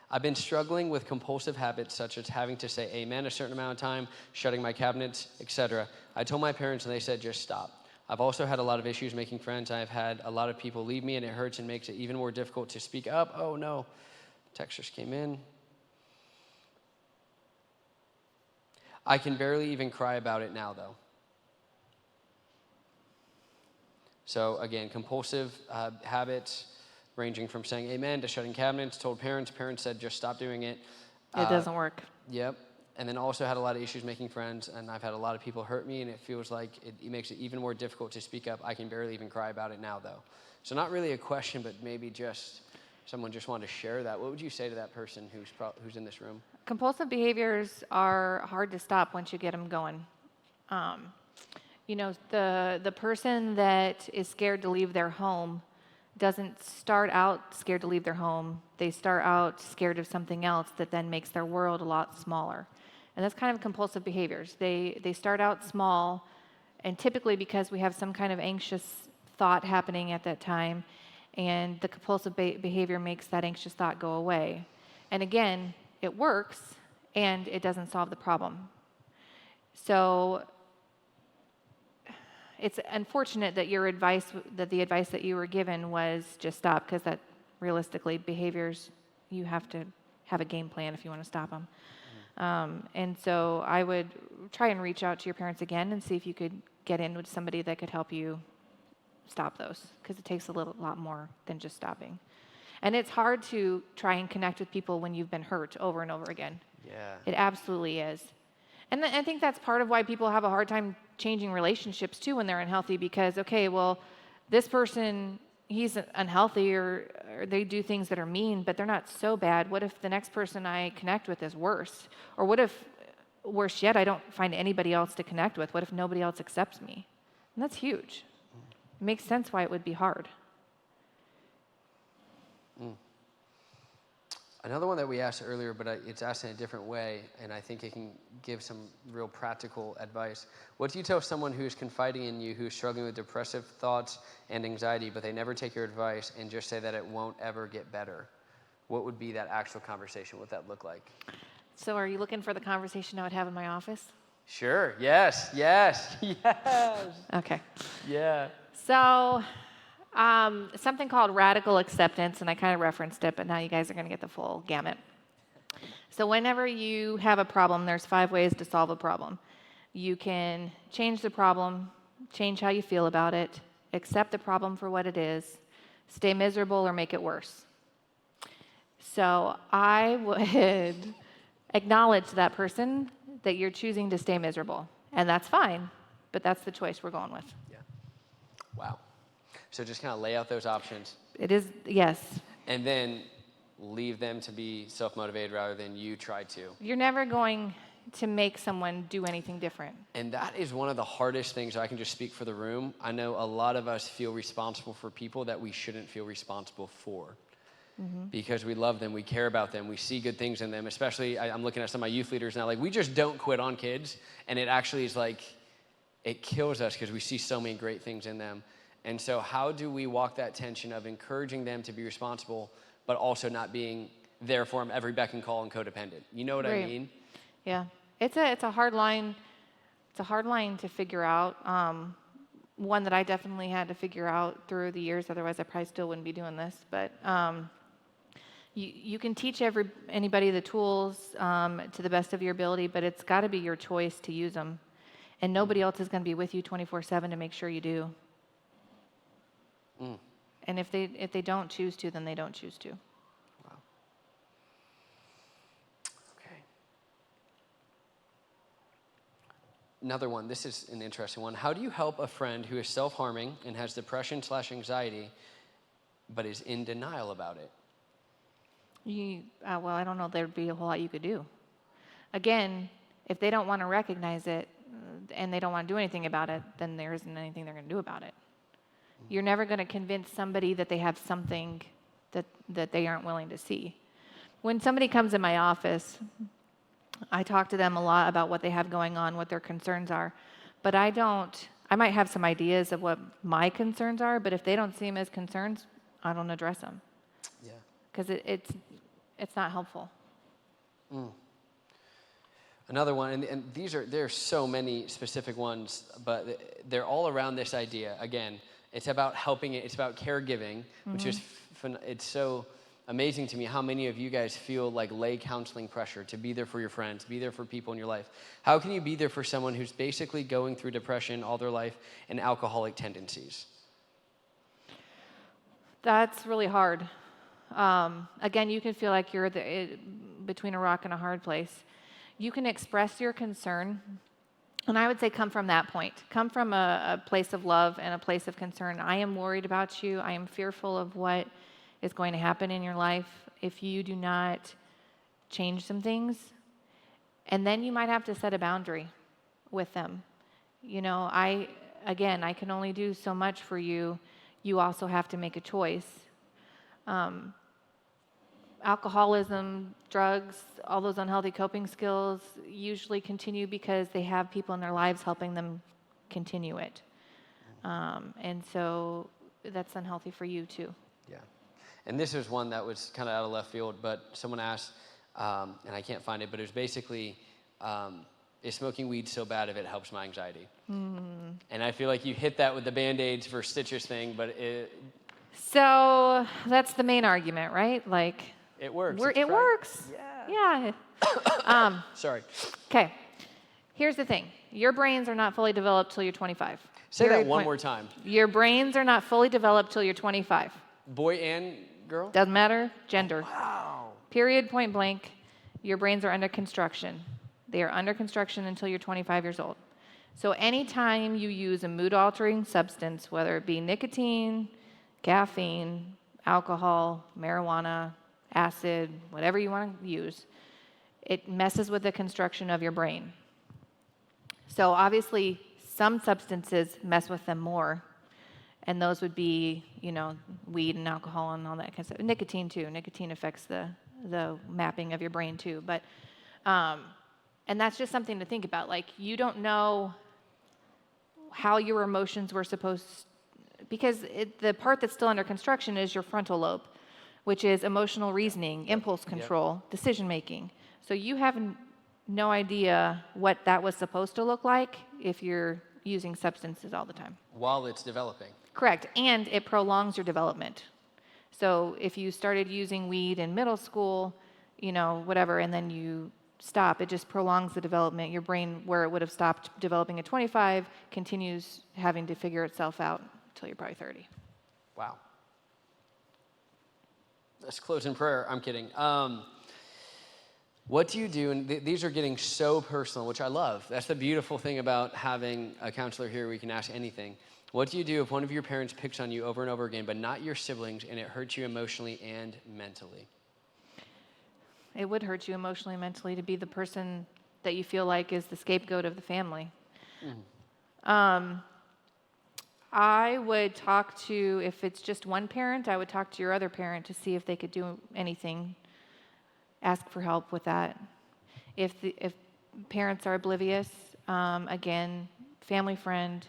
S1: I've been struggling with compulsive habits such as having to say amen a certain amount of time, shutting my cabinets, etc. I told my parents and they said just stop. I've also had a lot of issues making friends. I've had a lot of people leave me and it hurts and makes it even more difficult to speak up. Oh no, text just came in. I can barely even cry about it now though. So again, compulsive habits, ranging from saying amen to shutting cabinets, told parents said just stop doing it.
S2: It doesn't work.
S1: Yep. And then also had a lot of issues making friends, and I've had a lot of people hurt me, and it feels like it makes it even more difficult to speak up. I can barely even cry about it now, though. So not really a question, but maybe just someone just wanted to share that. What would you say to that person who's in this room?
S2: Compulsive behaviors are hard to stop once you get them going. The person that is scared to leave their home doesn't start out scared to leave their home. They start out scared of something else that then makes their world a lot smaller. And that's kind of compulsive behaviors. They start out small, and typically because we have some kind of anxious thought happening at that time, and the compulsive behavior makes that anxious thought go away. And again, it works, and it doesn't solve the problem. So it's unfortunate that the advice that you were given was just stop, because that realistically behaviors, you have to have a game plan if you want to stop them. And so I would try and reach out to your parents again and see if you could get in with somebody that could help you stop those, because it takes a lot more than just stopping. And it's hard to try and connect with people when you've been hurt over and over again.
S1: Yeah.
S2: It absolutely is. And I think that's part of why people have a hard time changing relationships too when they're unhealthy, because, okay, well, this person, he's unhealthy or they do things that are mean, but they're not so bad. What if the next person I connect with is worse? Or what if, worse yet, I don't find anybody else to connect with? What if nobody else accepts me? And that's huge. It makes sense why it would be hard.
S1: Another one that we asked earlier, but it's asked in a different way, and I think it can give some real practical advice. What do you tell someone who's confiding in you, who's struggling with depressive thoughts and anxiety, but they never take your advice and just say that it won't ever get better? What would be that actual conversation? What would that look like?
S2: So are you looking for the conversation I would have in my office?
S1: Sure. Yes.
S2: Okay.
S1: Yeah.
S2: So something called radical acceptance, and I kind of referenced it, but now you guys are going to get the full gamut. So whenever you have a problem, there's 5 ways to solve a problem. You can change the problem, change how you feel about it, accept the problem for what it is, stay miserable, or make it worse. So I would acknowledge to that person that you're choosing to stay miserable, and that's fine, but that's the choice we're going with.
S1: Yeah. Wow. So just kind of lay out those options.
S2: It is, yes.
S1: And then leave them to be self-motivated rather than you try to.
S2: You're never going to make someone do anything different.
S1: And that is one of the hardest things. I can just speak for the room. I know a lot of us feel responsible for people that we shouldn't feel responsible for. Because we love them, we care about them, we see good things in them. Especially, I'm looking at some of my youth leaders now, like we just don't quit on kids. And it actually is like, it kills us because we see so many great things in them. And so how do we walk that tension of encouraging them to be responsible, but also not being there for them every beck and call and codependent? You know what I mean?
S2: Yeah. It's a hard line. It's a hard line to figure out. One that I definitely had to figure out through the years. Otherwise, I probably still wouldn't be doing this. But you can teach anybody the tools to the best of your ability, but it's got to be your choice to use them. And nobody else is going to be with you 24/7 to make sure you do. And if they don't choose to, then they don't choose to.
S1: Wow. Okay. Another one. This is an interesting one. How do you help a friend who is self-harming and has depression/anxiety, but is in denial about it?
S2: Well, I don't know. There'd be a whole lot you could do. Again, if they don't want to recognize it and they don't want to do anything about it, then there isn't anything they're going to do about it. You're never going to convince somebody that they have something that they aren't willing to see. When somebody comes in my office, I talk to them a lot about what they have going on, what their concerns are. But I might have some ideas of what my concerns are, but if they don't see them as concerns, I don't address them.
S1: Yeah.
S2: Because it's not helpful.
S1: Another one, and there's so many specific ones, but they're all around this idea. Again, it's about helping it. It's about caregiving, which is it's so amazing to me how many of you guys feel like lay counseling pressure to be there for your friends, be there for people in your life. How can you be there for someone who's basically going through depression all their life and alcoholic tendencies?
S2: That's really hard. Again, you can feel like you're between a rock and a hard place. You can express your concern, and I would say come from that point. Come from a place of love and a place of concern. I am worried about you. I am fearful of what is going to happen in your life if you do not change some things. And then you might have to set a boundary with them. You know, I can only do so much for you. You also have to make a choice. Alcoholism, drugs, all those unhealthy coping skills usually continue because they have people in their lives helping them continue it. And so that's unhealthy for you too.
S1: Yeah. And this was one that was kind of out of left field, but someone asked, and I can't find it, but it was basically, is smoking weed so bad if it helps my anxiety? And I feel like you hit that with the Band-Aids for Stitcher's thing, but
S2: So that's the main argument, right? Like,
S1: it works.
S2: It works.
S1: Yeah.
S2: Yeah.
S1: Sorry.
S2: Okay. Here's the thing. Your brains are not fully developed till you're 25.
S1: Say that one more time.
S2: Your brains are not fully developed till you're 25.
S1: Boy and girl?
S2: Doesn't matter, gender.
S1: Oh, wow.
S2: Period, point blank. Your brains are under construction. They are under construction until you're 25 years old. So anytime you use a mood-altering substance, whether it be nicotine, caffeine, alcohol, marijuana, acid, whatever you want to use, it messes with the construction of your brain. So obviously, some substances mess with them more, and those would be, weed and alcohol and all that kind of stuff. Nicotine too. Nicotine affects the mapping of your brain too. But, and that's just something to think about. Like, you don't know how your emotions were supposed, because the part that's still under construction is your frontal lobe, which is emotional reasoning, impulse control, decision making. So you have no idea what that was supposed to look like if you're using substances all the time.
S1: While it's developing.
S2: Correct, and it prolongs your development. So if you started using weed in middle school, whatever, and then you stop, it just prolongs the development. Your brain, where it would have stopped developing at 25, continues having to figure itself out until you're probably 30.
S1: Wow. Let's close in prayer. I'm kidding. What do you do? And these are getting so personal, which I love. That's the beautiful thing about having a counselor here. We can ask anything. What do you do if one of your parents picks on you over and over again, but not your siblings, and it hurts you emotionally and mentally?
S2: It would hurt you emotionally and mentally to be the person that you feel like is the scapegoat of the family. I would talk to, if it's just one parent, I would talk to your other parent to see if they could do anything. Ask for help with that. If parents are oblivious, again, family friend,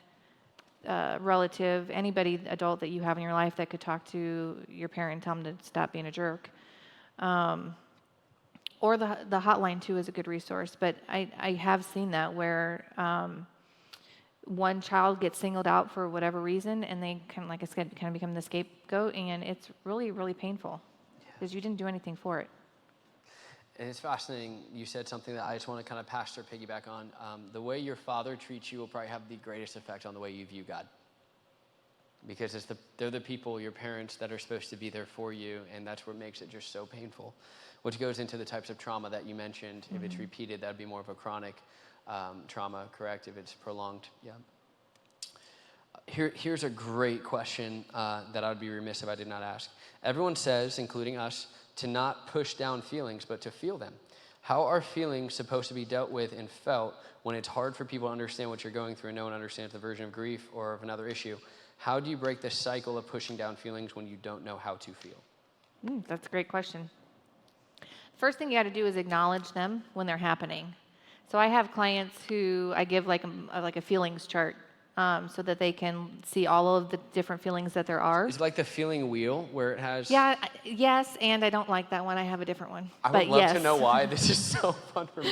S2: relative, anybody adult that you have in your life that could talk to your parent and tell them to stop being a jerk. Or the hotline too is a good resource. But I have seen that where one child gets singled out for whatever reason, and they like I said, kind of become the scapegoat, and it's really, really painful because you didn't do anything for it.
S1: And it's fascinating. You said something that I just want to kind of pastor piggyback on. The way your father treats you will probably have the greatest effect on the way you view God. Because they're the people, your parents, that are supposed to be there for you, and that's what makes it just so painful. Which goes into the types of trauma that you mentioned. If it's repeated, that would be more of a chronic trauma, correct? If it's prolonged, yeah. Here's a great question that I would be remiss if I did not ask. Everyone says, including us, to not push down feelings, but to feel them. How are feelings supposed to be dealt with and felt when it's hard for people to understand what you're going through and no one understands the version of grief or of another issue? How do you break the cycle of pushing down feelings when you don't know how to feel?
S2: That's a great question. First thing you got to do is acknowledge them when they're happening. So I have clients who I give like a feelings chart so that they can see all of the different feelings that there are.
S1: Is it like the feeling wheel where it has...
S2: Yeah, yes, and I don't like that one. I have a different one.
S1: I would love to know why. This is so fun for me.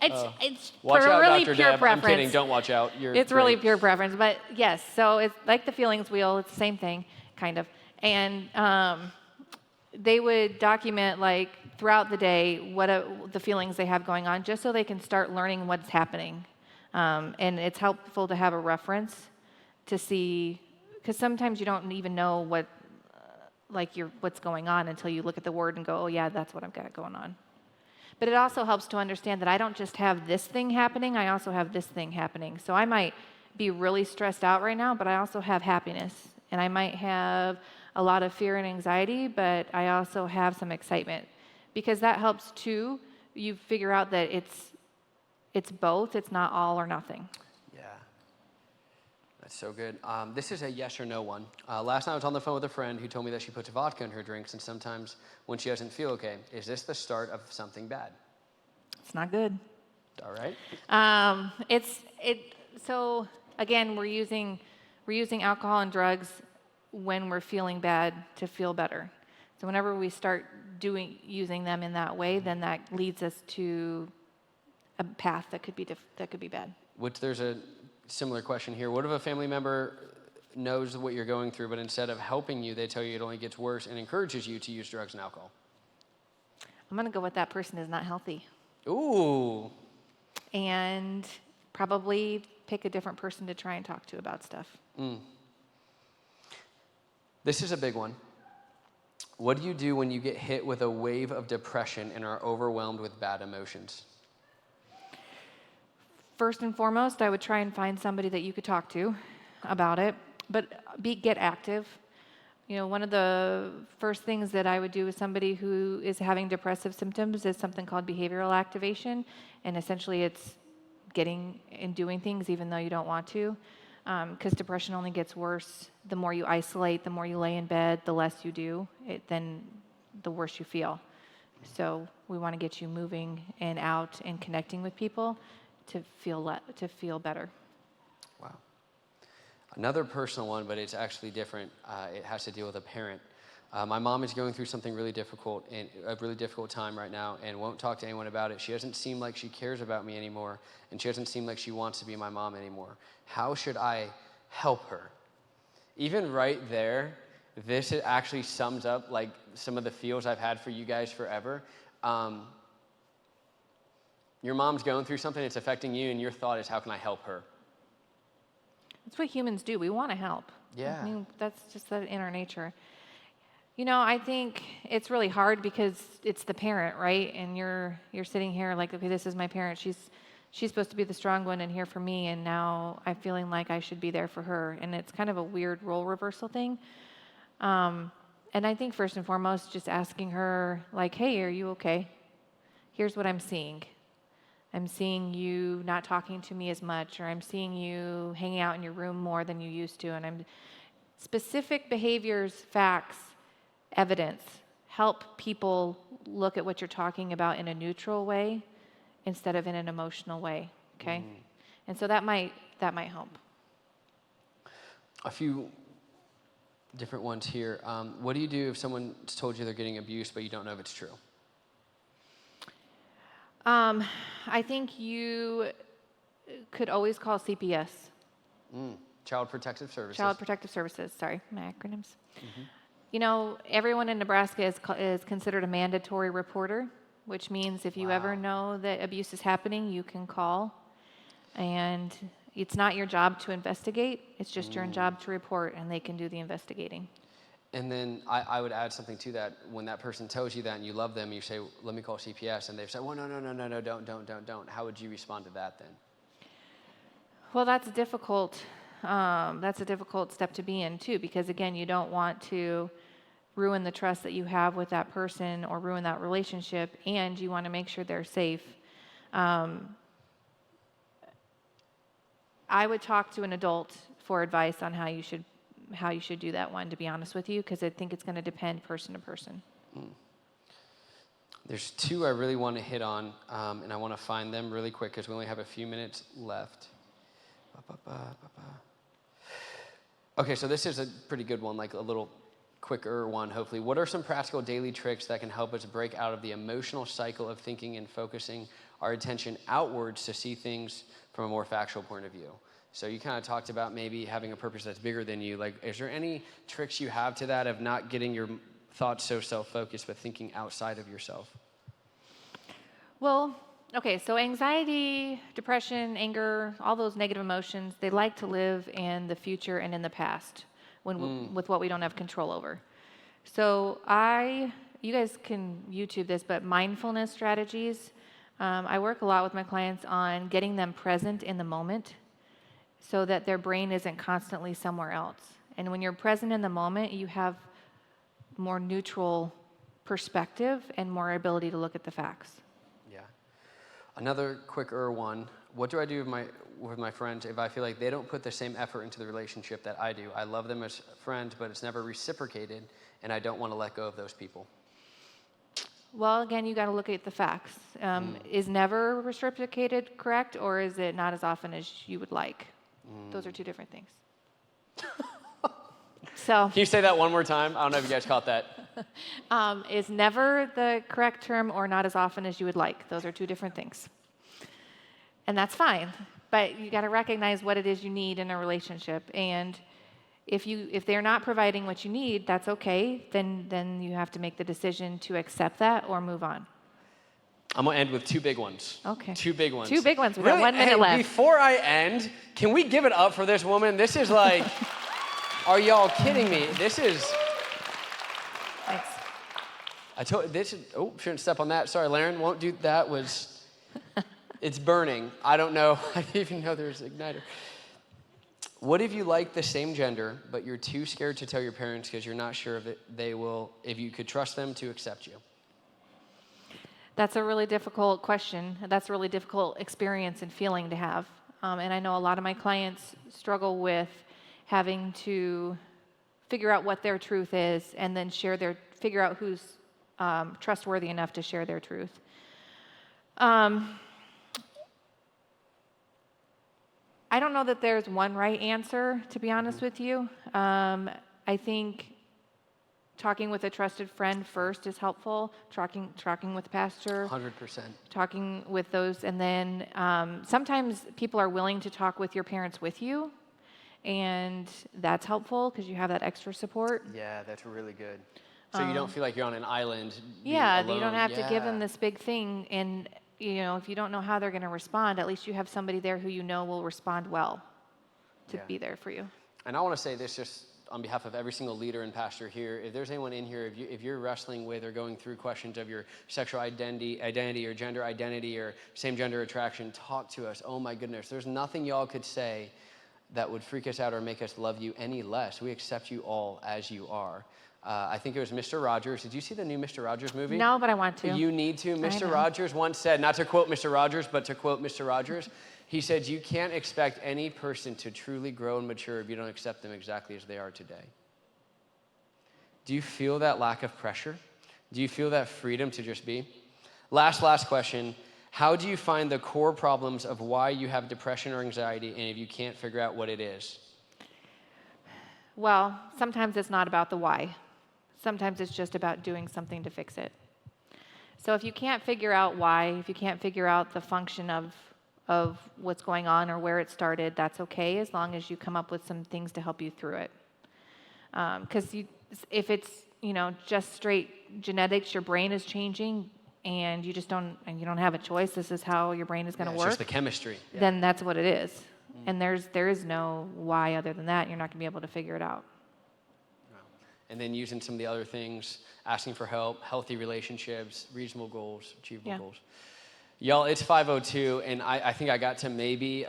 S2: It's
S1: watch
S2: for
S1: out,
S2: really
S1: Dr.
S2: pure
S1: Deb.
S2: preference.
S1: I'm kidding. Don't watch out.
S2: It's really pure preference. But yes, so it's like the feelings wheel. It's the same thing, kind of. And they would document like throughout the day what the feelings they have going on, just so they can start learning what's happening. And it's helpful to have a reference to see, because sometimes you don't even know what's going on until you look at the word and go, oh yeah, that's what I've got going on. But it also helps to understand that I don't just have this thing happening, I also have this thing happening. So I might be really stressed out right now, but I also have happiness. And I might have a lot of fear and anxiety, but I also have some excitement. Because that helps too, you figure out that it's both, it's not all or nothing.
S1: Yeah. That's so good. This is a yes or no one. Last night I was on the phone with a friend who told me that she puts vodka in her drinks, and sometimes when she doesn't feel okay. Is this the start of something bad?
S2: It's not good.
S1: All right.
S2: So again, we're using alcohol and drugs when we're feeling bad to feel better. So whenever we start using them in that way, then that leads us to a path that could be bad.
S1: Which there's a similar question here. What if a family member knows what you're going through, but instead of helping you, they tell you it only gets worse and encourages you to use drugs and alcohol?
S2: I'm going to go with that person is not healthy.
S1: Ooh.
S2: And probably pick a different person to try and talk to about stuff.
S1: This is a big one. What do you do when you get hit with a wave of depression and are overwhelmed with bad emotions?
S2: First and foremost, I would try and find somebody that you could talk to about it, but get active. One of the first things that I would do with somebody who is having depressive symptoms is something called behavioral activation, and essentially it's getting and doing things even though you don't want to, because depression only gets worse. The more you isolate, the more you lay in bed, the less you do, then the worse you feel. So we want to get you moving and out and connecting with people to feel better.
S1: Wow. Another personal one, but it's actually different. It has to deal with a parent. My mom is going through something really difficult, and a really difficult time right now, and won't talk to anyone about it. She doesn't seem like she cares about me anymore, and she doesn't seem like she wants to be my mom anymore. How should I help her? Even right there, this actually sums up like some of the feels I've had for you guys forever. Your mom's going through something, it's affecting you, and your thought is, how can I help her?
S2: That's what humans do. We want to help.
S1: Yeah.
S2: I mean, that's just that in our nature. I think it's really hard because it's the parent, right? And you're sitting here like, okay, this is my parent. She's supposed to be the strong one and here for me, and now I'm feeling like I should be there for her. And it's kind of a weird role reversal thing. And I think first and foremost, just asking her, like, hey, are you okay? Here's what I'm seeing. I'm seeing you not talking to me as much, or I'm seeing you hanging out in your room more than you used to. And I'm specific behaviors, facts, evidence help people look at what you're talking about in a neutral way instead of in an emotional way. Okay, and so that might help.
S1: A few different ones here. What do you do if someone's told you they're getting abused, but you don't know if it's true?
S2: I think you could always call CPS.
S1: Child Protective Services.
S2: Child Protective Services, sorry, my acronyms. Everyone in Nebraska is considered a mandatory reporter, which means if you ever know that abuse is happening, you can call. And it's not your job to investigate, it's just your job to report, and they can do the investigating.
S1: And then I would add something to that. When that person tells you that and you love them, you say, let me call CPS, and they've said, well, no, don't. How would you respond to that then?
S2: Well, that's difficult. That's a difficult step to be in, too, because, again, you don't want to ruin the trust that you have with that person or ruin that relationship, and you want to make sure they're safe. I would talk to an adult for advice on how you should do that one, to be honest with you, because I think it's going to depend person to person.
S1: There's two I really want to hit on, and I want to find them really quick because we only have a few minutes left. Okay, so this is a pretty good one, like a little quicker one, hopefully. What are some practical daily tricks that can help us break out of the emotional cycle of thinking and focusing our attention outwards to see things from a more factual point of view? So you kind of talked about maybe having a purpose that's bigger than you. Like, is there any tricks you have to that of not getting your thoughts so self-focused, but thinking outside of yourself?
S2: Well, okay, so anxiety, depression, anger, all those negative emotions, they like to live in the future and in the past with what we don't have control over. So you guys can YouTube this, but mindfulness strategies, I work a lot with my clients on getting them present in the moment so that their brain isn't constantly somewhere else. And when you're present in the moment, you have more neutral perspective and more ability to look at the facts.
S1: Yeah. Another quicker one. What do I do with my friends if I feel like they don't put the same effort into the relationship that I do? I love them as friends, but it's never reciprocated, and I don't want to let go of those people.
S2: Well, again, you got to look at the facts. Is never reciprocated correct, or is it not as often as you would like? Those are two different things. So,
S1: can you say that one more time? I don't know if you guys caught that.
S2: Is never the correct term, or not as often as you would like. Those are two different things. And that's fine, but you got to recognize what it is you need in a relationship. And if they're not providing what you need, that's okay. Then you have to make the decision to accept that or move on.
S1: I'm going to end with two big ones.
S2: Okay.
S1: Two big ones.
S2: Two big ones. We've got 1 minute left.
S1: Before I end, can we give it up for this woman? This is like, are y'all kidding me? This is...
S2: Thanks.
S1: I told this is, shouldn't step on that. Sorry, Laren, won't do that. It's burning. I don't know. I didn't even know there's an igniter. What if you like the same gender, but you're too scared to tell your parents because you're not sure if you could trust them to accept you?
S2: That's a really difficult question. That's a really difficult experience and feeling to have. And I know a lot of my clients struggle with having to figure out what their truth is and then figure out who's trustworthy enough to share their truth. I don't know that there's one right answer, to be honest with you. I think talking with a trusted friend first is helpful. Talking with pastor.
S1: 100%.
S2: Talking with those, and then sometimes people are willing to talk with your parents with you, and that's helpful because you have that extra support.
S1: Yeah, that's really good. So you don't feel like you're on an island.
S2: Yeah,
S1: alone.
S2: you don't have to give them this big thing, and if you don't know how they're going to respond, at least you have somebody there who you know will respond well to be there for you.
S1: And I want to say this just on behalf of every single leader and pastor here. If there's anyone in here, if you're wrestling with or going through questions of your sexual identity or gender identity or same gender attraction, talk to us. Oh my goodness, there's nothing y'all could say that would freak us out or make us love you any less. We accept you all as you are. I think it was Mr. Rogers. Did you see the new Mr. Rogers movie?
S2: No, but I want to.
S1: You need to. Mr. Rogers once said, not to quote Mr. Rogers, but to quote Mr. Rogers, he said, you can't expect any person to truly grow and mature if you don't accept them exactly as they are today. Do you feel that lack of pressure? Do you feel that freedom to just be? Last question. How do you find the core problems of why you have depression or anxiety, and if you can't figure out what it is?
S2: Well, sometimes it's not about the why. Sometimes it's just about doing something to fix it. So if you can't figure out why, if you can't figure out the function of what's going on or where it started, that's okay, as long as you come up with some things to help you through it. Because if it's just straight genetics, your brain is changing, and you don't have a choice. This is how your brain is going to work.
S1: It's just the chemistry. Yeah.
S2: Then that's what it is. And there is no why other than that. You're not going to be able to figure it out.
S1: And then using some of the other things, asking for help, healthy relationships, reasonable goals, achievable goals. Y'all, it's 5:02, and I think I got to maybe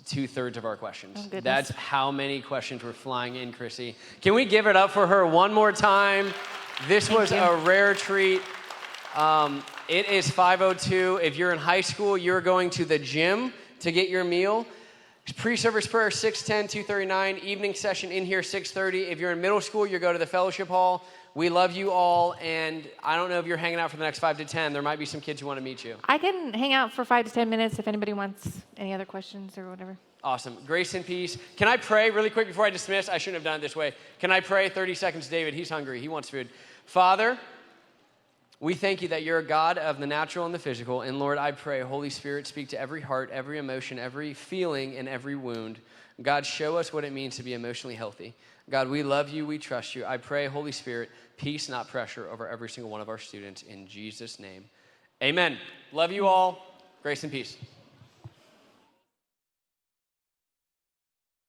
S1: 2/3 of our questions.
S2: Oh, goodness.
S1: That's how many questions were flying in, Chrissy. Can we give it up for her one more time? This was a rare treat. It is 5:02. If you're in high school, you're going to the gym to get your meal. Pre-service prayer, 6:10, 2:39. Evening session in here, 6:30. If you're in middle school, you go to the fellowship hall. We love you all, and I don't know if you're hanging out for the next 5 to 10. There might be some kids who want to meet you.
S2: I can hang out for 5 to 10 minutes if anybody wants any other questions or whatever.
S1: Awesome. Grace and peace. Can I pray really quick before I dismiss? I shouldn't have done it this way. Can I pray? 30 seconds, David. He's hungry. He wants food. Father, we thank you that you're a God of the natural and the physical. And Lord, I pray, Holy Spirit, speak to every heart, every emotion, every feeling, and every wound. God, show us what it means to be emotionally healthy. God, we love you. We trust you. I pray, Holy Spirit, peace, not pressure, over every single one of our students. In Jesus' name, amen. Love you all. Grace and peace.